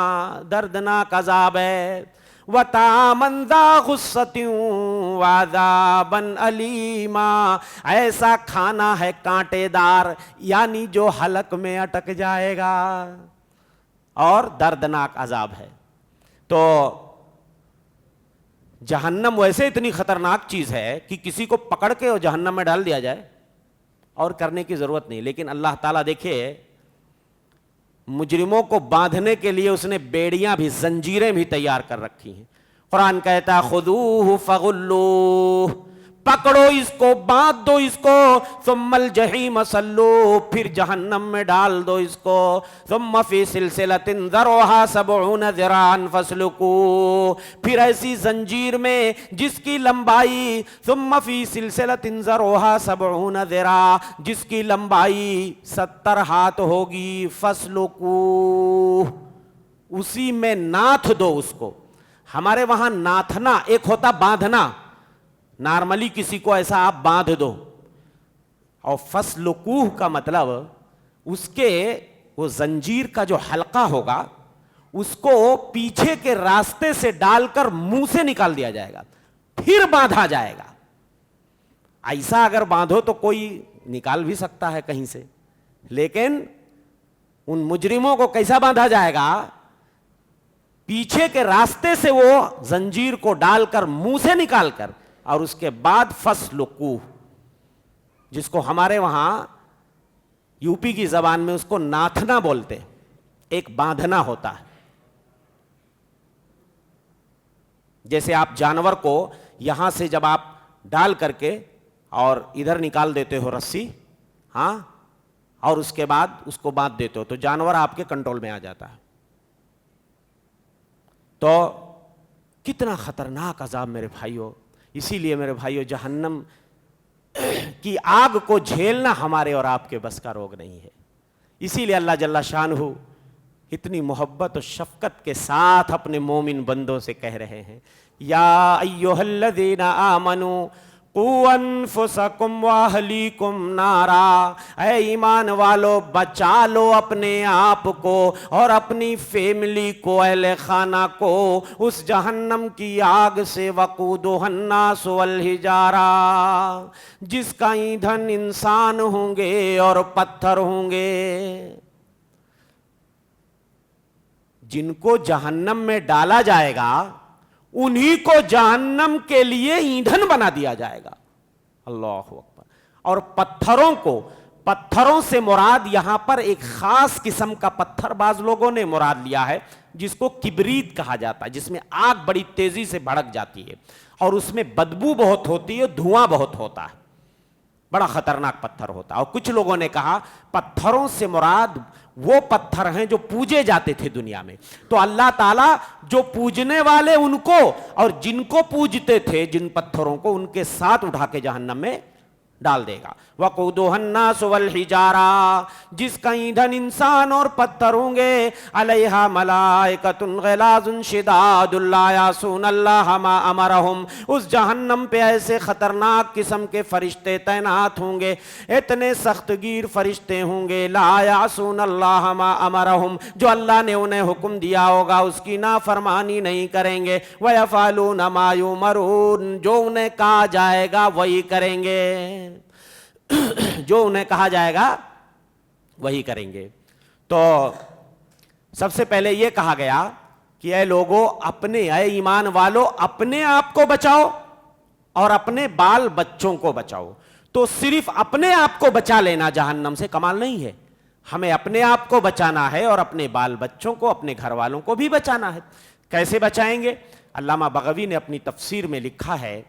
دردناک عذاب ہے، وَطَعَامًا ذَا غُصَّةٍ وَعَذَابًا أَلِيمًا، ایسا کھانا ہے کانٹے دار، یعنی جو حلق میں اٹک جائے گا، اور دردناک عذاب ہے. تو جہنم ویسے اتنی خطرناک چیز ہے کہ کسی کو پکڑ کے اور جہنم میں ڈال دیا جائے اور کرنے کی ضرورت نہیں. لیکن اللہ تعالیٰ دیکھیے مجرموں کو باندھنے کے لیے اس نے بیڑیاں بھی، زنجیریں بھی تیار کر رکھی ہیں. قرآن کہتا ہے خذوہ فغلوہ، پکڑو اس کو، باندھ دو اس کو، ثم الجحیم صلوہ، پھر جہنم میں ڈال دو اس کو، ثم فی سلسلۃ ذرعہا 70 ذراعا فاسلکوہ، پھر ایسی زنجیر میں جس کی لمبائی، ثم فی سلسلۃ ذرعہا 70 ذراعا، جس کی لمبائی 70 ہاتھ ہوگی، فاسلکوہ، اسی میں ناتھ دو اس کو. ہمارے وہاں ناتھنا ایک ہوتا باندھنا، نارملی کسی کو ایسا آپ باندھ دو، اور فسلکوہ کا مطلب اس کے وہ زنجیر کا جو حلقہ ہوگا اس کو پیچھے کے راستے سے ڈال کر منہ سے نکال دیا جائے گا، پھر باندھا جائے گا. ایسا اگر باندھو تو کوئی نکال بھی سکتا ہے کہیں سے، لیکن ان مجرموں کو کیسا باندھا جائے گا؟ پیچھے کے راستے سے وہ زنجیر کو ڈال کر منہ سے نکال کر، اور اس کے بعد فسلکوہ، جس کو ہمارے وہاں یو پی کی زبان میں اس کو ناتھنا بولتے ہیں، ایک باندھنا ہوتا ہے. جیسے آپ جانور کو یہاں سے جب آپ ڈال کر کے اور ادھر نکال دیتے ہو رسی، ہاں، اور اس کے بعد اس کو باندھ دیتے ہو تو جانور آپ کے کنٹرول میں آ جاتا ہے. تو کتنا خطرناک عذاب میرے بھائیو. اسی لیے میرے بھائیو جہنم کی آگ کو جھیلنا ہمارے اور آپ کے بس کا روگ نہیں ہے. اسی لیے اللہ جل شانہ اتنی محبت و شفقت کے ساتھ اپنے مومن بندوں سے کہہ رہے ہیں یا ایھا الذین آمنوا قُوْ أَنفُسَكُمْ وَأَهْلِيكُمْ نَارًا، اے ایمان والو بچا لو اپنے آپ کو اور اپنی فیملی کو، اہل خانہ کو اس جہنم کی آگ سے، وقودها الناس والحجارہ، جس کا ایندھن انسان ہوں گے اور پتھر ہوں گے۔ جن کو جہنم میں ڈالا جائے گا انہی کو جہنم کے لیے ایندھن بنا دیا جائے گا۔ اللہ اکبر۔ اور پتھروں سے مراد یہاں پر ایک خاص قسم کا پتھر بعض لوگوں نے مراد لیا ہے، جس کو کبریت کہا جاتا ہے، جس میں آگ بڑی تیزی سے بھڑک جاتی ہے اور اس میں بدبو بہت ہوتی ہے، دھواں بہت ہوتا ہے، بڑا خطرناک پتھر ہوتا ہے۔ اور کچھ لوگوں نے کہا پتھروں سے مراد وہ پتھر ہیں جو پوجے جاتے تھے دنیا میں، تو اللہ تعالیٰ جو پوجنے والے ان کو اور جن کو پوجتے تھے، جن پتھروں کو، ان کے ساتھ اٹھا کے جہنم میں ڈال دے گا۔ وقودها الناس والحجارہ، جس کا ایندھن انسان اور پتھر ہوں گے، علیہا ملائکۃ غلاظ شداد لا یعصون اللہ ما امرہم، اس جہنم پہ ایسے خطرناک قسم کے فرشتے تعینات ہوں گے، اتنے سخت گیر فرشتے ہوں گے، لا یعصون اللہ ما امرہم، جو اللہ نے انہیں حکم دیا ہوگا اس کی نافرمانی نہیں کریں گے، ویفعلون ما یؤمرون، جو انہیں کہا جائے گا وہی کریں گے، جو انہیں کہا جائے گا وہی کریں گے۔ تو سب سے پہلے یہ کہا گیا کہ اے لوگو، اے ایمان والو، اپنے آپ کو بچاؤ اور اپنے بال بچوں کو بچاؤ۔ تو صرف اپنے آپ کو بچا لینا جہنم سے کمال نہیں ہے، ہمیں اپنے آپ کو بچانا ہے اور اپنے بال بچوں کو، اپنے گھر والوں کو بھی بچانا ہے۔ کیسے بچائیں گے؟ علامہ بغوی نے اپنی تفسیر میں لکھا ہے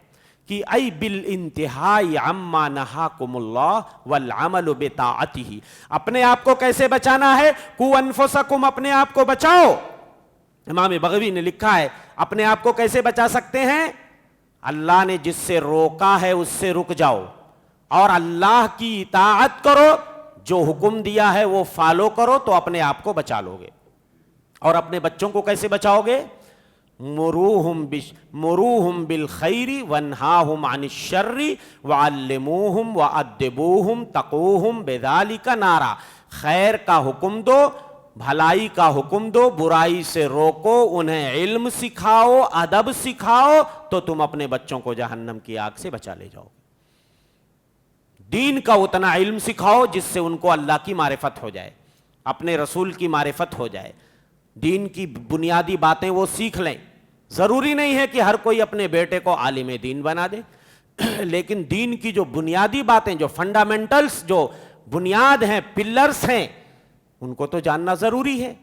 کہ ای بالانتہائی عما نہاکم اللہ والعمل بطاعتہ، اپنے آپ کو کیسے بچانا ہے؟ قُوْ أَنفُسَكُمْ، اپنے آپ کو بچاؤ۔ امام بغوی نے لکھا ہے اپنے آپ کو کیسے بچا سکتے ہیں؟ اللہ نے جس سے روکا ہے اس سے رک جاؤ اور اللہ کی اطاعت کرو، جو حکم دیا ہے وہ فالو کرو، تو اپنے آپ کو بچا لو گے۔ اور اپنے بچوں کو کیسے بچاؤ گے؟ مروہم بالخیر وانہاہم عن الشر وعلموہم وادبوہم تقوہم بذالک نارا، خیر کا حکم دو، بھلائی کا حکم دو، برائی سے روکو، انہیں علم سکھاؤ، ادب سکھاؤ، تو تم اپنے بچوں کو جہنم کی آگ سے بچا لے جاؤ۔ دین کا اتنا علم سکھاؤ جس سے ان کو اللہ کی معرفت ہو جائے، اپنے رسول کی معرفت ہو جائے، دین کی بنیادی باتیں وہ سیکھ لیں۔ ضروری نہیں ہے کہ ہر کوئی اپنے بیٹے کو عالم دین بنا دے، لیکن دین کی جو بنیادی باتیں، جو فنڈامنٹلز، جو بنیاد ہیں، پلرز ہیں، ان کو تو جاننا ضروری ہے۔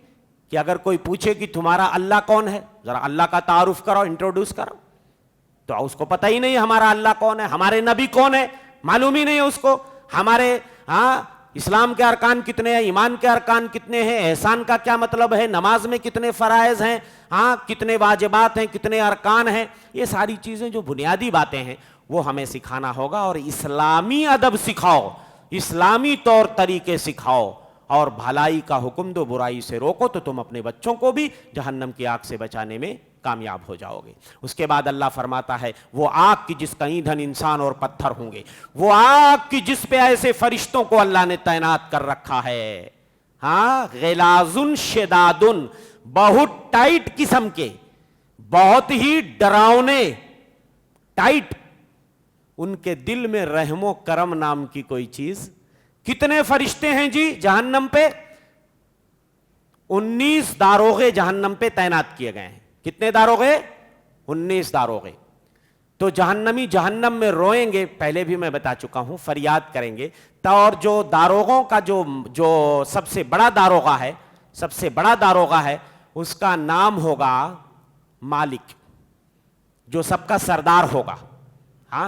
کہ اگر کوئی پوچھے کہ تمہارا اللہ کون ہے، ذرا اللہ کا تعارف کرو، انٹروڈیوس کرو، تو اس کو پتہ ہی نہیں ہمارا اللہ کون ہے، ہمارے نبی کون ہے، معلوم ہی نہیں ہے اس کو، ہمارے اسلام کے ارکان کتنے ہیں، ایمان کے ارکان کتنے ہیں، احسان کا کیا مطلب ہے، نماز میں کتنے فرائض ہیں، کتنے واجبات ہیں، کتنے ارکان ہیں، یہ ساری چیزیں جو بنیادی باتیں ہیں وہ ہمیں سکھانا ہوگا۔ اور اسلامی ادب سکھاؤ، اسلامی طور طریقے سکھاؤ اور بھلائی کا حکم دو، برائی سے روکو، تو تم اپنے بچوں کو بھی جہنم کی آگ سے بچانے میں کامیاب ہو جاؤ گے۔ اس کے بعد اللہ فرماتا ہے وہ آگ کی جس کا ایندھن انسان اور پتھر ہوں گے، وہ آگ کی جس پہ ایسے فرشتوں کو اللہ نے تعینات کر رکھا ہے، غلاظ شداد، بہت ٹائٹ قسم کے، بہت ہی ڈراؤنے، ٹائٹ، ان کے دل میں رحم و کرم نام کی کوئی چیز۔ کتنے فرشتے ہیں جی جہنم پہ؟ 19 داروغے جہنم پہ تعینات کیے گئے ہیں۔ کتنے داروغے؟ 19 داروغے۔ تو جہنمی جہنم میں روئیں گے، پہلے بھی میں بتا چکا ہوں، فریاد کریں گے۔ اور جو داروغوں کا جو سب سے بڑا داروغہ ہے اس کا نام ہوگا مالک، جو سب کا سردار ہوگا۔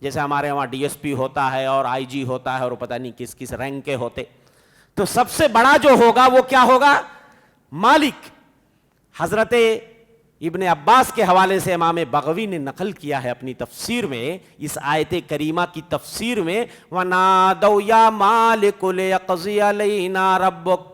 جیسے ہمارے وہاں ڈی ایس پی ہوتا ہے اور آئی جی ہوتا ہے اور پتہ نہیں کس کس رینک کے ہوتے، تو سب سے بڑا جو ہوگا وہ کیا ہوگا؟ مالک۔ حضرت ابن عباس کے حوالے سے امام بغوی نے نقل کیا ہے اپنی تفسیر میں، اس آیت کریمہ کی تفسیر میں، وَنَادَوْا يَا مَالِكُ لِيَقْضِيَ عَلَيْنَا رَبُّكَ،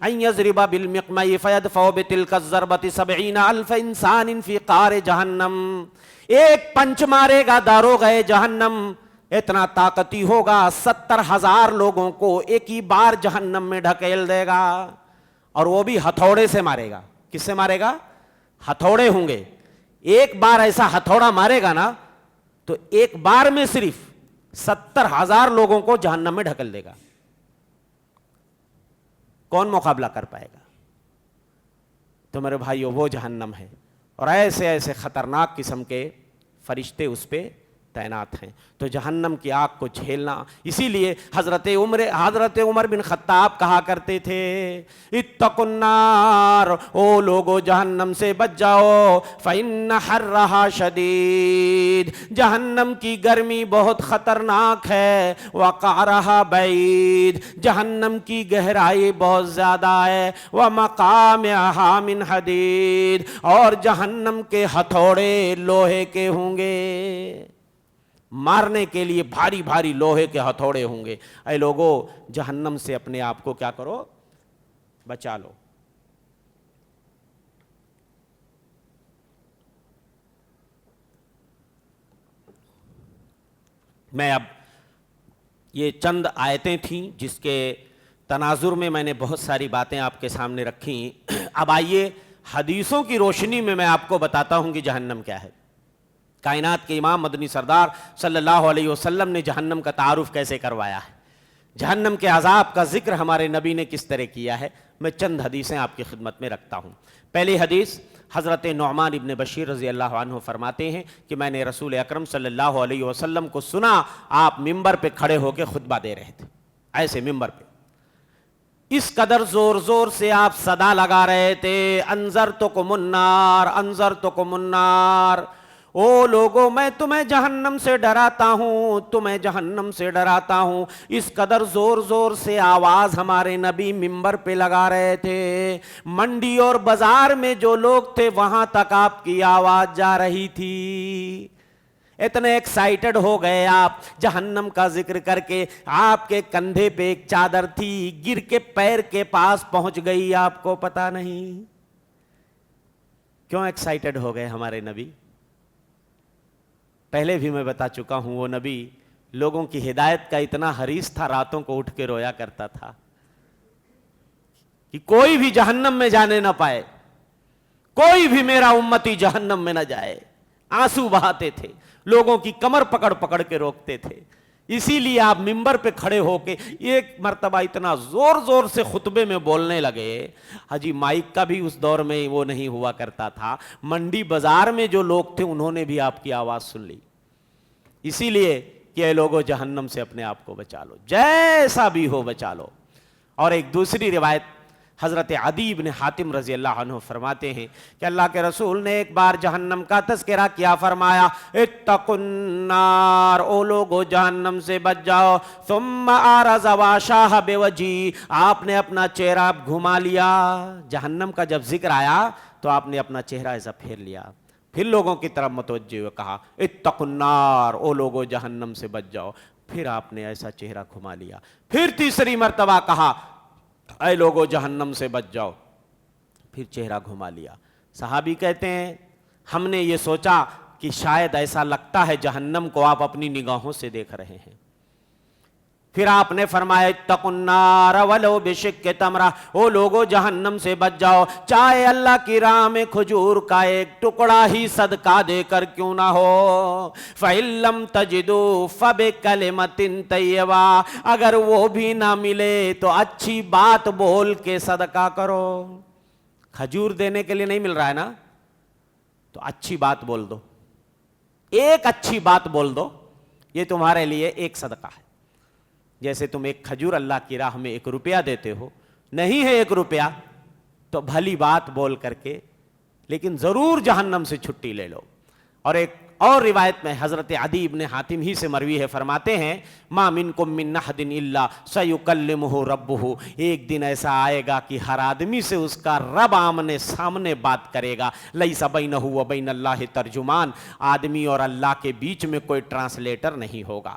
ان یضرب بالمقمع فیدفع بتلک الضربۃ 70,000 انسان فی قعر جہنم، ایک پنچ مارے گا داروغے جہنم، اتنا طاقتی ہوگا 70,000 لوگوں کو ایک ہی بار جہنم میں ڈھکیل دے گا، اور وہ بھی ہتھوڑے سے مارے گا۔ کس سے مارے گا؟ ہتھوڑے ہوں گے، ایک بار ایسا ہتھوڑا مارے گا نا تو ایک بار میں صرف 70,000 لوگوں کو جہنم میں ڈھکل دے گا۔ کون مقابلہ کر پائے گا؟ تو میرے بھائیو وہ جہنم ہے، اور ایسے ایسے خطرناک قسم کے فرشتے اس پہ تعینات ہیں۔ تو جہنم کی آگ کو جھیلنا، اسی لیے حضرت عمر بن خطاب کہا کرتے تھے اتقوا النار، او لوگو جہنم سے بچ جاؤ، فإن حرھا شدید، جہنم کی گرمی بہت خطرناک ہے، وقعرھا بعید، جہنم کی گہرائی بہت زیادہ ہے، ومقامعھا من حدید، اور جہنم کے ہتھوڑے لوہے کے ہوں گے، مارنے کے لیے بھاری بھاری لوہے کے ہتھوڑے ہوں گے۔ اے لوگو جہنم سے اپنے آپ کو کیا کرو؟ بچا لو۔ میں اب یہ چند آیتیں تھیں جس کے تناظر میں میں نے بہت ساری باتیں آپ کے سامنے رکھیں۔ اب آئیے حدیثوں کی روشنی میں آپ کو بتاتا ہوں کہ جہنم کیا ہے۔ کائنات کے امام مدنی سردار صلی اللہ علیہ وسلم نے جہنم کا تعارف کیسے کروایا ہے، جہنم کے عذاب کا ذکر ہمارے نبی نے کس طرح کیا ہے، میں چند حدیثیں آپ کی خدمت میں رکھتا ہوں۔ پہلی حدیث حضرت نعمان ابن بشیر رضی اللہ عنہ فرماتے ہیں کہ میں نے رسول اکرم صلی اللہ علیہ وسلم کو سنا، آپ ممبر پہ کھڑے ہو کے خطبہ دے رہے تھے، ایسے ممبر پہ اس قدر زور زور سے آپ صدا لگا رہے تھے، انذرتکم النار انذرتکم النار، او لوگو میں تمہیں جہنم سے ڈراتا ہوں، تمہیں جہنم سے ڈراتا ہوں۔ اس قدر زور زور سے آواز ہمارے نبی ممبر پہ لگا رہے تھے، منڈی اور بازار میں جو لوگ تھے وہاں تک آپ کی آواز جا رہی تھی۔ اتنے ایکسائٹڈ ہو گئے آپ جہنم کا ذکر کر کے، آپ کے کندھے پہ ایک چادر تھی، گر کے پیر کے پاس پہنچ گئی، آپ کو پتا نہیں کیوں ایکسائٹڈ ہو گئے ہمارے نبی۔ پہلے بھی میں بتا چکا ہوں، وہ نبی لوگوں کی ہدایت کا اتنا حریص تھا، راتوں کو اٹھ کے رویا کرتا تھا کہ کوئی بھی جہنم میں جانے نہ پائے، کوئی بھی میرا امتی جہنم میں نہ جائے، آنسو بہاتے تھے، لوگوں کی کمر پکڑ پکڑ کے روکتے تھے۔ اسی لیے آپ ممبر پہ کھڑے ہو کے ایک مرتبہ اتنا زور زور سے خطبے میں بولنے لگے، حجی مائک کا بھی اس دور میں وہ نہیں ہوا کرتا تھا، منڈی بازار میں جو لوگ تھے انہوں نے بھی آپ کی آواز سن لی۔ اسی لیے کہ اے لوگوں جہنم سے اپنے آپ کو بچا لو، جیسا بھی ہو بچا لو۔ اور ایک دوسری روایت حضرت عدی بن حاتم رضی اللہ عنہ فرماتے ہیں کہ اللہ کے رسول نے ایک بار جہنم کا تذکرہ کیا، فرمایا اتقوا النار، او لوگو جہنم سے بچ جاؤ، ثم آرز واشاہ بوجی، آپ نے اپنا چہرہ گھما لیا، جہنم کا جب ذکر آیا تو آپ نے اپنا چہرہ ایسا پھیر لیا، پھر لوگوں کی طرف متوجہ ہوئے کہا اتقوا النار، او لوگو جہنم سے بچ جاؤ، پھر آپ نے ایسا چہرہ گھما لیا، پھر تیسری مرتبہ کہا اے لوگو جہنم سے بچ جاؤ، پھر چہرہ گھما لیا۔ صحابی کہتے ہیں ہم نے یہ سوچا کہ شاید ایسا لگتا ہے جہنم کو آپ اپنی نگاہوں سے دیکھ رہے ہیں۔ پھر آپ نے فرمایا اتقوا النار ولو بشق تمرہ، او لوگو جہنم سے بچ جاؤ، چاہے اللہ کی راہ میں کھجور کا ایک ٹکڑا ہی صدقہ دے کر کیوں نہ ہو، فَإِن لَّمْ تَجِدُوا فَبِكَلِمَةٍ طَيِّبَةٍ، اگر وہ بھی نہ ملے تو اچھی بات بول کے صدقہ کرو۔ کھجور دینے کے لیے نہیں مل رہا ہے نا، تو اچھی بات بول دو، ایک اچھی بات بول دو، یہ تمہارے لیے ایک صدقہ ہے۔ جیسے تم ایک کھجور اللہ کی راہ میں 1 روپیہ دیتے ہو، نہیں ہے 1 روپیہ تو بھلی بات بول کر کے لیکن ضرور جہنم سے چھٹی لے لو۔ اور ایک اور روایت میں حضرت عدی بن حاتم ہی سے مروی ہے، فرماتے ہیں ما منکم من احد الا سیکلمہ ربہ، ایک دن ایسا آئے گا کہ ہر آدمی سے اس کا رب آمنے سامنے بات کرے گا، لیس بینہ و بین اللہ ترجمان، آدمی اور اللہ کے بیچ میں کوئی ٹرانسلیٹر نہیں ہوگا۔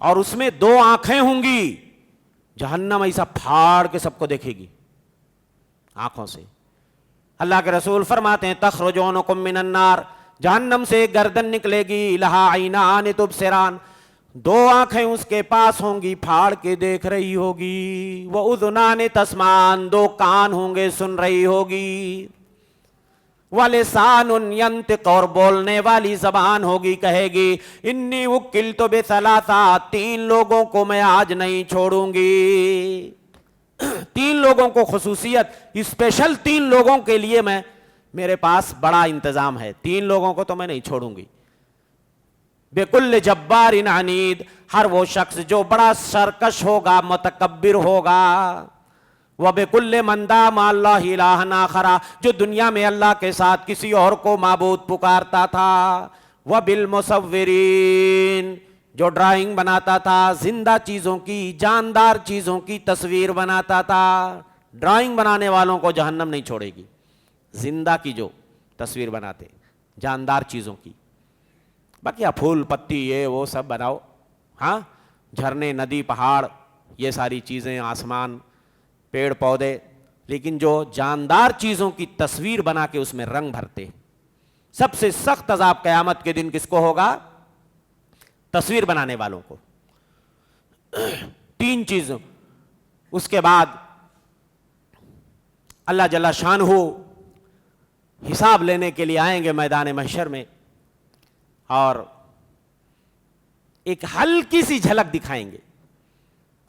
اور اس میں 2 آنکھیں ہوں گی. جہنم ایسا پھاڑ کے سب کو دیکھے گی آنکھوں سے. اللہ کے رسول فرماتے ہیں تخرجونکم من النار, جہنم سے گردن نکلے گی, لہا عینان تبصران, 2 آنکھیں اس کے پاس ہوں گی, پھاڑ کے دیکھ رہی ہوگی. وَأُذُنَانِ تَسْمَعَانِ, 2 کان ہوں گے, سن رہی ہوگی. وَلِسَانٌ يَنْطِقُ, اور بولنے والی زبان ہوگی, کہے گی انی وکلت بثلاثہ, 3 لوگوں کو میں آج نہیں چھوڑوں گی. 3 لوگوں کو خصوصیت, اسپیشل 3 لوگوں کے لیے میرے پاس بڑا انتظام ہے, 3 لوگوں کو تو میں نہیں چھوڑوں گی. بِكُلِّ جَبَّارٍ عَنِيدٍ, ہر وہ شخص جو بڑا سرکش ہوگا, متکبر ہوگا. وَبِكُلِّ مَنْ دَعَا مَعَ اللَّهِ إِلَٰهًا آخَرَ, جو دنیا میں اللہ کے ساتھ کسی اور کو معبود پکارتا تھا. وَبِالْمُصَوِّرِينَ, جو ڈرائنگ بناتا تھا, زندہ چیزوں کی, جاندار چیزوں کی تصویر بناتا تھا. ڈرائنگ بنانے والوں کو جہنم نہیں چھوڑے گی, زندہ کی جو تصویر بناتے, جاندار چیزوں کی. باقی پھول پتی یہ وہ سب بناؤ, ہاں, جھرنے, ندی, پہاڑ, یہ ساری چیزیں, آسمان, پیڑ پودے, لیکن جو جاندار چیزوں کی تصویر بنا کے اس میں رنگ بھرتے. سب سے سخت عذاب قیامت کے دن کس کو ہوگا؟ تصویر بنانے والوں کو. 3 چیزوں. اس کے بعد اللہ جل شانہ حساب لینے کے لیے آئیں گے میدان محشر میں, اور ایک ہلکی سی جھلک دکھائیں گے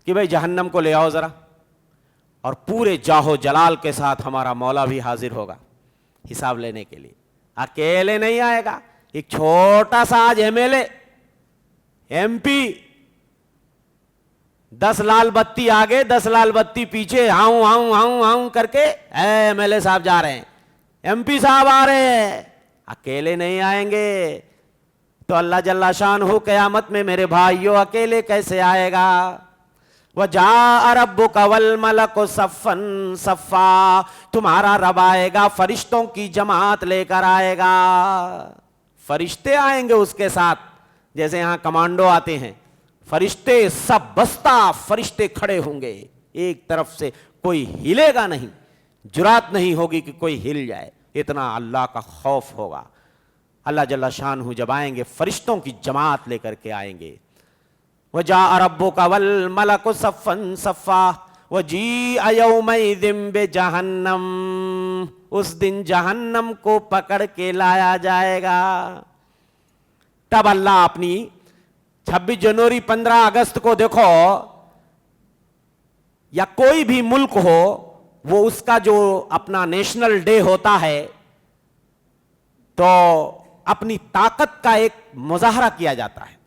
کہ بھئی جہنم کو لے آؤ ذرا, اور پورے جاہو جلال کے ساتھ ہمارا مولا بھی حاضر ہوگا حساب لینے کے لیے. اکیلے نہیں آئے گا, ایک چھوٹا سا آج MLA MP, 10 لال بتی آگے 10 لال بتی پیچھے, ہاؤں ہاؤں ہاؤں ہاؤں کر کے اے MLA صاحب جا رہے ہیں, MP صاحب آ رہے ہیں. اکیلے نہیں آئیں گے. تو اللہ جل شانہ قیامت میں میرے بھائیوں اکیلے کیسے آئے گا؟ وَجَاءَ رَبُّكَ وَالْمَلَكُ صَفًّا صَفًّا, تمہارا رب آئے گا فرشتوں کی جماعت لے کر آئے گا. فرشتے آئیں گے اس کے ساتھ, جیسے یہاں کمانڈو آتے ہیں, فرشتے سب بستہ فرشتے کھڑے ہوں گے ایک طرف سے, کوئی ہلے گا نہیں, جرات نہیں ہوگی کہ کوئی ہل جائے, اتنا اللہ کا خوف ہوگا. اللہ جل شانہ جب آئیں گے فرشتوں کی جماعت لے کر کے آئیں گے. وَجَاءَ رَبُّكَ وَالْمَلَكُ صَفًّا صَفًّا وَجِيءَ يَوْمَئِذٍ بِجَهَنَّمَ, اس دن جہنم کو پکڑ کے لایا جائے گا. تب اللہ اپنی 26 جنوری 15 اگست کو دیکھو, یا کوئی بھی ملک ہو, وہ اس کا جو اپنا نیشنل ڈے ہوتا ہے تو اپنی طاقت کا ایک مظاہرہ کیا جاتا ہے.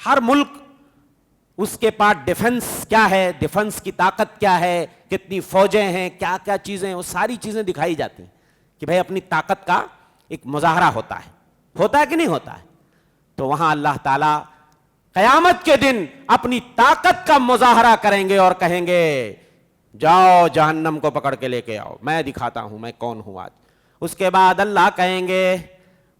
ہر ملک اس کے پاس ڈیفنس کیا ہے, ڈیفنس کی طاقت کیا ہے, کتنی فوجیں ہیں, کیا کیا چیزیں, وہ ساری چیزیں دکھائی جاتی ہیں کہ بھئی اپنی طاقت کا ایک مظاہرہ ہوتا ہے کہ نہیں ہوتا ہے. تو وہاں اللہ تعالیٰ قیامت کے دن اپنی طاقت کا مظاہرہ کریں گے اور کہیں گے جاؤ جہنم کو پکڑ کے لے کے آؤ, میں دکھاتا ہوں میں کون ہوں آج. اس کے بعد اللہ کہیں گے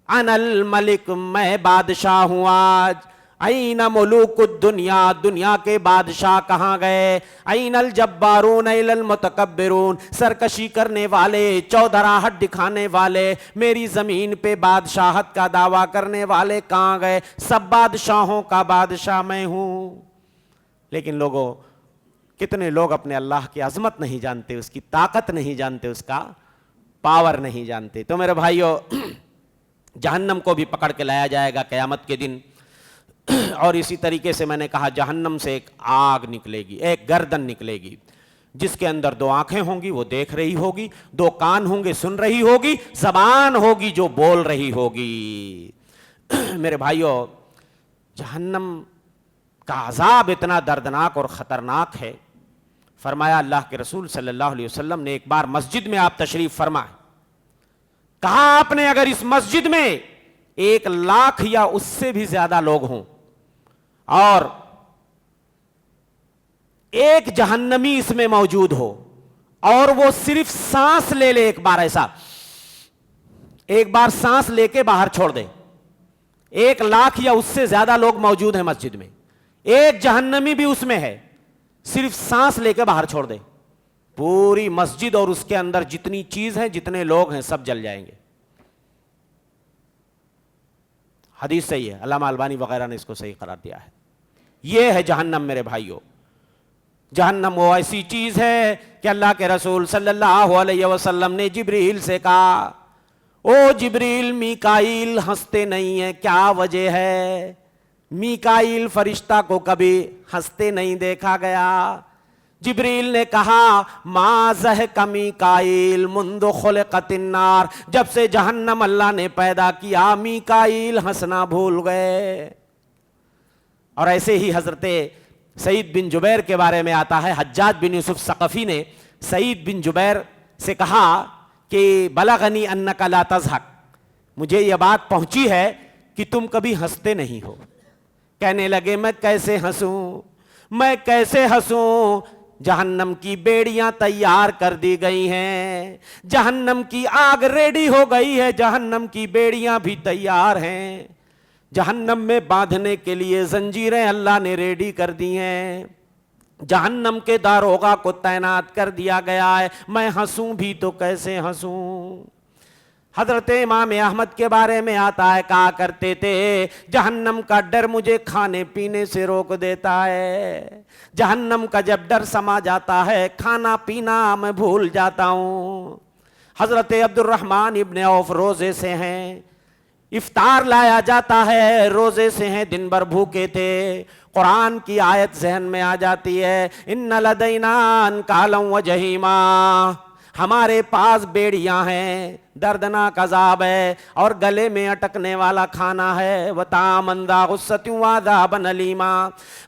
انا الملک, میں بادشاہ ہوں آج. این ملوک الدنیا, دنیا کے بادشاہ کہاں گئے؟ این الجبارون الی المتکبرون, سرکشی کرنے والے, چودراہٹ دکھانے والے, میری زمین پہ بادشاہت کا دعویٰ کرنے والے کہاں گئے؟ سب بادشاہوں کا بادشاہ میں ہوں. لیکن لوگوں, کتنے لوگ اپنے اللہ کی عظمت نہیں جانتے, اس کی طاقت نہیں جانتے, اس کا پاور نہیں جانتے. تو میرے بھائیو, جہنم کو بھی پکڑ کے لایا جائے گا قیامت کے دن, اور اسی طریقے سے میں نے کہا جہنم سے ایک آگ نکلے گی, ایک گردن نکلے گی جس کے اندر 2 آنکھیں ہوں گی, وہ دیکھ رہی ہوگی, 2 کان ہوں گے, سن رہی ہوگی, زبان ہوگی جو بول رہی ہوگی. میرے بھائیو, جہنم کا عذاب اتنا دردناک اور خطرناک ہے. فرمایا اللہ کے رسول صلی اللہ علیہ وسلم نے, ایک بار مسجد میں آپ تشریف فرمائے, کہا آپ نے اگر اس مسجد میں 1 لاکھ یا اس سے بھی زیادہ لوگ ہوں اور ایک جہنمی اس میں موجود ہو, اور وہ صرف سانس لے لے, ایک بار ایسا, ایک بار سانس لے کے باہر چھوڑ دے, 1 لاکھ یا اس سے زیادہ لوگ موجود ہیں مسجد میں, ایک جہنمی بھی اس میں ہے، صرف سانس لے کے باہر چھوڑ دے، پوری مسجد اور اس کے اندر جتنی چیز ہے، جتنے لوگ ہیں، سب جل جائیں گے۔ حدیث صحیح ہے، علامہ البانی وغیرہ نے اس کو صحیح قرار دیا ہے۔ یہ ہے جہنم میرے بھائیوں۔ جہنم وہ ایسی چیز ہے کہ اللہ کے رسول صلی اللہ علیہ وسلم نے جبریل سے کہا، او جبریل، میکائیل ہنستے نہیں ہیں، کیا وجہ ہے؟ میکائیل فرشتہ کو کبھی ہنستے نہیں دیکھا گیا۔ جبریل نے کہا، ما ضحک میکائیل منذ خلقت النار، جب سے جہنم اللہ نے پیدا کیا میکائیل ہنسنا بھول گئے۔ اور ایسے ہی حضرت سعید بن جبیر کے بارے میں آتا ہے، حجاج بن یوسف ثقفی نے سعید بن جبیر سے کہا کہ بلغنی انک لا تضحک، مجھے یہ بات پہنچی ہے کہ تم کبھی ہنستے نہیں ہو۔ کہنے لگے، میں کیسے ہنسوں، میں کیسے ہنسوں؟ جہنم کی بیڑیاں تیار کر دی گئی ہیں، جہنم کی آگ ریڈی ہو گئی ہے، جہنم کی بیڑیاں بھی تیار ہیں، جہنم میں باندھنے کے لیے زنجیریں اللہ نے ریڈی کر دی ہیں، جہنم کے داروغہ کو تعینات کر دیا گیا ہے، میں ہنسوں بھی تو کیسے ہنسوں؟ حضرت امام احمد کے بارے میں آتا ہے، کہا کرتے تھے، جہنم کا ڈر مجھے کھانے پینے سے روک دیتا ہے، جہنم کا جب ڈر سما جاتا ہے کھانا پینا میں بھول جاتا ہوں۔ حضرت عبد الرحمن ابن عوف روزے سے ہیں، افطار لایا جاتا ہے، روزے سے ہیں، دن بھر بھوکے تھے، قرآن کی آیت ذہن میں آ جاتی ہے، ان لدینا انکالا وجحیما، ہمارے پاس بیڑیاں ہیں، دردناک عذاب ہے اور گلے میں اٹکنے والا کھانا ہے، وطعاما ذا غصۃ وعذابا الیما۔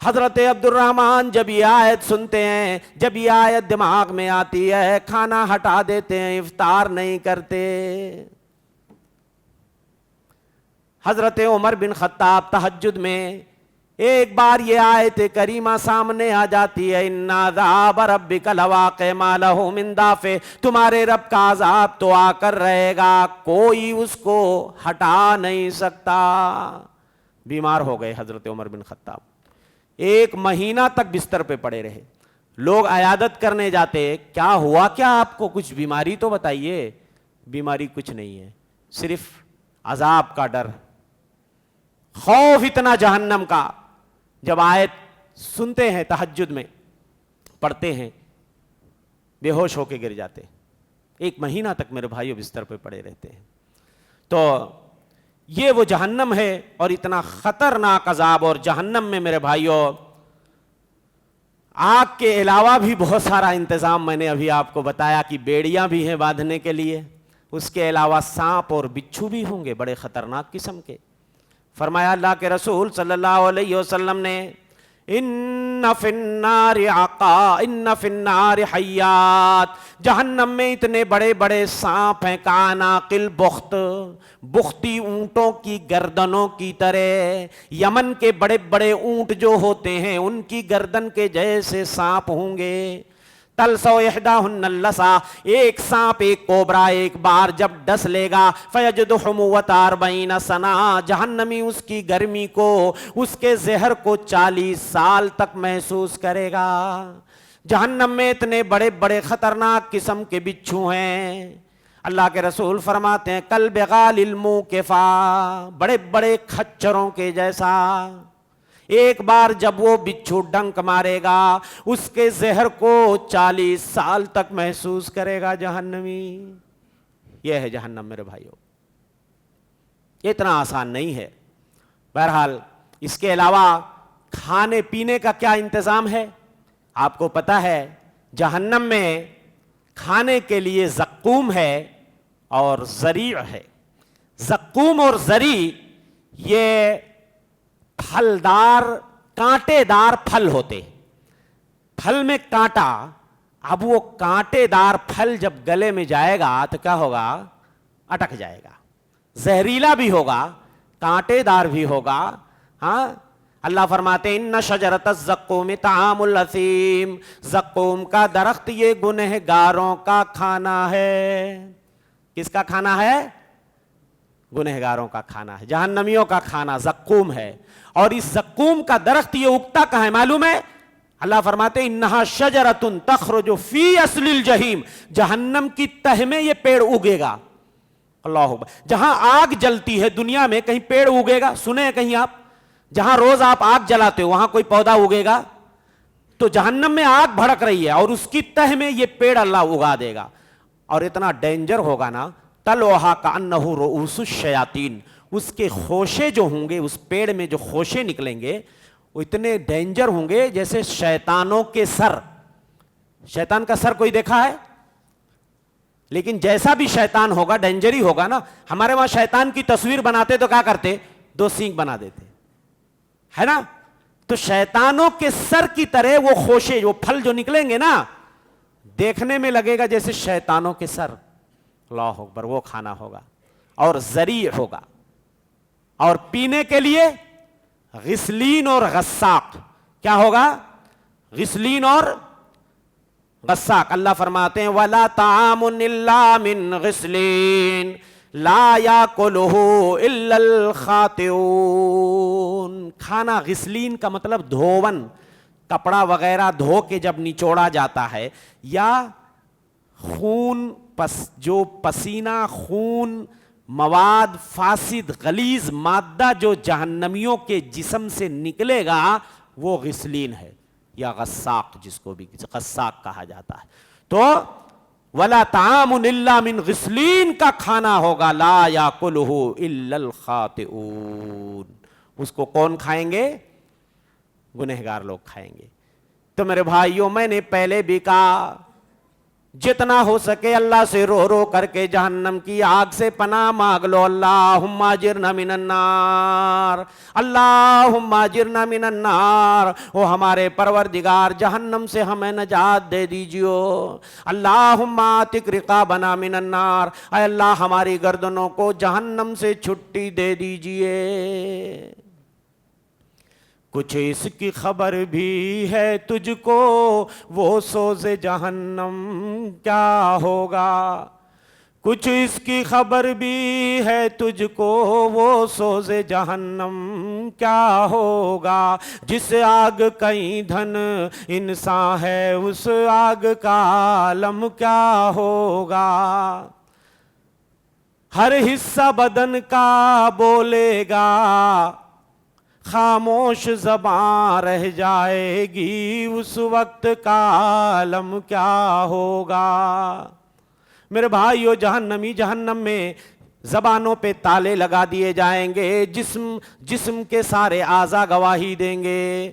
حضرت عبد الرحمن جب یہ آیت سنتے ہیں، جب یہ آیت دماغ میں آتی ہے، کھانا ہٹا دیتے ہیں، افطار نہیں کرتے۔ حضرت عمر بن خطاب تہجد میں ایک بار یہ آیت کریمہ سامنے آ جاتی ہے، ان عذاب ربک لواقع ما لہ من دافع، تمہارے رب کا عذاب تو آ کر رہے گا، کوئی اس کو ہٹا نہیں سکتا۔ بیمار ہو گئے حضرت عمر بن خطاب، 1 مہینہ تک بستر پہ پڑے رہے، لوگ عیادت کرنے جاتے، کیا ہوا، کیا آپ کو کچھ بیماری تو بتائیے؟ بیماری کچھ نہیں ہے، صرف عذاب کا ڈر، خوف اتنا جہنم کا۔ جب آیت سنتے ہیں تہجد میں پڑھتے ہیں، بے ہوش ہو کے گر جاتے، 1 مہینہ تک میرے بھائیوں بستر پہ پڑے رہتے ہیں۔ تو یہ وہ جہنم ہے اور اتنا خطرناک عذاب۔ اور جہنم میں میرے بھائیوں آگ کے علاوہ بھی بہت سارا انتظام میں نے ابھی آپ کو بتایا کہ بیڑیاں بھی ہیں باندھنے کے لیے، اس کے علاوہ سانپ اور بچھو بھی ہوں گے بڑے خطرناک قسم کے۔ فرمایا اللہ کے رسول صلی اللہ علیہ وسلم نے، ان فی النار حیات، جہنم میں اتنے بڑے بڑے سانپ ہیں، کعناقل بخت، بختی اونٹوں کی گردنوں کی طرح، یمن کے بڑے بڑے اونٹ جو ہوتے ہیں ان کی گردن کے جیسے سانپ ہوں گے۔ تلسو احداہن اللسا، ایک سانپ، ایک کوبرا ایک بار جب ڈس لے گا، فیجد حموت 40 سنہ، جہنمی اس کی گرمی کو، اس کے زہر کو 40 سال تک محسوس کرے گا۔ جہنم میں اتنے بڑے بڑے خطرناک قسم کے بچھو ہیں، اللہ کے رسول فرماتے ہیں کالبغال الموقفا، بڑے بڑے کھچروں کے جیسا۔ ایک بار جب وہ بچھو ڈنک مارے گا، اس کے زہر کو 40 سال تک محسوس کرے گا جہنمی۔ یہ ہے جہنم میرے بھائیوں، اتنا آسان نہیں ہے۔ بہرحال اس کے علاوہ کھانے پینے کا کیا انتظام ہے؟ آپ کو پتا ہے جہنم میں کھانے کے لیے زقوم ہے اور زریع ہے۔ زقوم اور زریع یہ پھلدار کانٹے دار پھل ہوتے، پھل میں کانٹا، اب وہ کانٹے دار پھل جب گلے میں جائے گا تو کیا ہوگا؟ اٹک جائے گا، زہریلا بھی ہوگا، کانٹے دار بھی ہوگا۔ ہاں، اللہ فرماتے ہیں ان شجرۃ الزقوم طعام الاثیم، زقوم کا درخت یہ گنہگاروں کا کھانا ہے۔ کس کا کھانا ہے؟ گنہگاروں کا کھانا ہے، جہنمیوں کا کھانا زقوم ہے۔ اور اس زقوم کا درخت یہ اگتا کہاں ہے معلوم ہے؟ اللہ فرماتے انہا شجرۃ تخرج فی اصل الجحیم، جہنم کی تہ میں یہ پیڑ اگے گا. اللہ اکبر. جہاں آگ جلتی ہے دنیا میں کہیں پیڑ اگے گا؟ سنے کہیں آپ؟ جہاں روز آپ آگ جلاتے ہو وہاں کوئی پودا اگے گا؟ تو جہنم میں آگ بھڑک رہی ہے اور اس کی تہ میں یہ پیڑ اللہ اگا دے گا. اور اتنا ڈینجر ہوگا نا، تلوہا کانہ رؤوس الشیاطین، اس کے خوشے جو ہوں گے، اس پیڑ میں جو خوشے نکلیں گے وہ اتنے ڈینجر ہوں گے جیسے شیطانوں کے سر. شیطان کا سر کوئی دیکھا ہے؟ لیکن جیسا بھی شیطان ہوگا ڈینجر ہی ہوگا نا. ہمارے وہاں شیطان کی تصویر بناتے تو کیا کرتے؟ 2 سینگ بنا دیتے، ہے نا؟ تو شیطانوں کے سر کی طرح وہ خوشے، وہ پھل جو نکلیں گے نا، دیکھنے میں لگے گا جیسے شیطانوں کے سر. اللہ اکبر. وہ کھانا ہوگا اور زریع ہوگا. اور پینے کے لیے غسلین اور غساق. کیا ہوگا؟ غسلین اور غساق. اللہ فرماتے ہیں وَلَا طَعَامٌ إِلَّا مِنْ غِسْلِينَ لَا يَأْكُلُهُ إِلَّا الْخَاطِئُونَ. کھانا غسلین کا مطلب دھون، کپڑا وغیرہ دھو کے جب نچوڑا جاتا ہے، یا خون جو پسینہ، خون، مواد فاسد غلیظ مادہ جو جہنمیوں کے جسم سے نکلے گا وہ غسلین ہے، یا غساق جس کو بھی غساق کہا جاتا ہے. تو وَلَا طَعَامٌ إِلَّا مِنْ غِسْلِينَ کا کھانا ہوگا، لَا يَأْكُلُهُ إِلَّا الْخَاطِئُونَ. اس کو کون کھائیں گے؟ گنہگار لوگ کھائیں گے. تو میرے بھائیوں میں نے پہلے بھی کہا جتنا ہو سکے اللہ سے رو رو کر کے جہنم کی آگ سے پناہ مانگ لو. اللہم اجرنا من النار، اللہم اجرنا من النار. وہ ہمارے پروردگار جہنم سے ہمیں نجات دے دیجیو. اللہم آتک رقابنا من النار، اے اللہ ہماری گردنوں کو جہنم سے چھٹی دے دیجیے. کچھ اس کی خبر بھی ہے تجھ کو، وہ سوز جہنم کیا ہوگا. کچھ اس کی خبر بھی ہے تجھ کو، وہ سوز جہنم کیا ہوگا. جس آگ کا ایندھن انسان ہے، اس آگ کا عالم کیا ہوگا. ہر حصہ بدن کا بولے گا، خاموش زبان رہ جائے گی، اس وقت کا عالم کیا ہوگا. میرے بھائیو جہنمی، جہنم میں زبانوں پہ تالے لگا دیے جائیں گے، جسم کے سارے اعضاء گواہی دیں گے.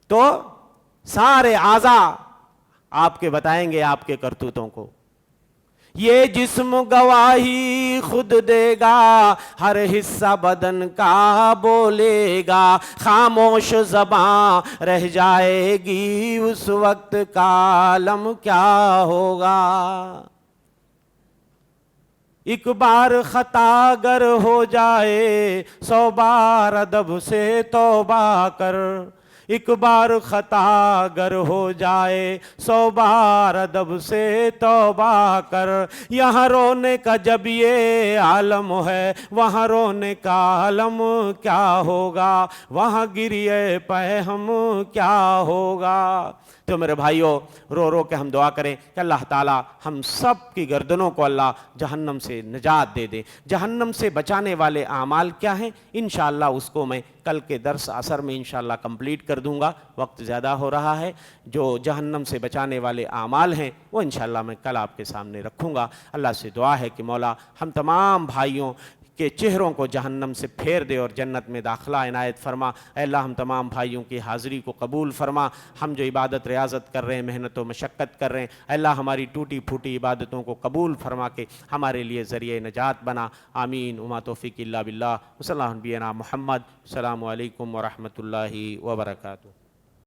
تو سارے اعضاء آپ کے بتائیں گے آپ کے کرتوتوں کو. یہ جسم گواہی خود دے گا، ہر حصہ بدن کا بولے گا، خاموش زبان رہ جائے گی، اس وقت کا عالم کیا ہوگا. ایک بار خطا اگر ہو جائے، 100 بار ادب سے توبہ کر. ایک بار خطا اگر ہو جائے، 100 بار ادب سے توبہ کر. یہاں رونے کا جب یہ عالم ہے، وہاں رونے کا عالم کیا ہوگا، وہاں گریہ پہ ہم کیا ہوگا. تو میرے بھائیوں رو رو کے ہم دعا کریں کہ اللہ تعالی ہم سب کی گردنوں کو اللہ جہنم سے نجات دے دے. جہنم سے بچانے والے اعمال کیا ہیں انشاءاللہ اس کو میں کل کے درس اثر میں انشاءاللہ کمپلیٹ کر دوں گا، وقت زیادہ ہو رہا ہے. جو جہنم سے بچانے والے اعمال ہیں وہ انشاءاللہ میں کل آپ کے سامنے رکھوں گا. اللہ سے دعا ہے کہ مولا ہم تمام بھائیوں کے چہروں کو جہنم سے پھیر دے اور جنت میں داخلہ عنایت فرما. اے اللہ ہم تمام بھائیوں کی حاضری کو قبول فرما. ہم جو عبادت ریاضت کر رہے ہیں، محنت و مشقت کر رہے ہیں، اے اللہ ہماری ٹوٹی پھوٹی عبادتوں کو قبول فرما کے ہمارے لیے ذریعہ نجات بنا. آمین. وما توفیق الا باللہ. وصلی اللہ علی نبینا محمد. السلام علیکم ورحمۃ اللہ وبرکاتہ.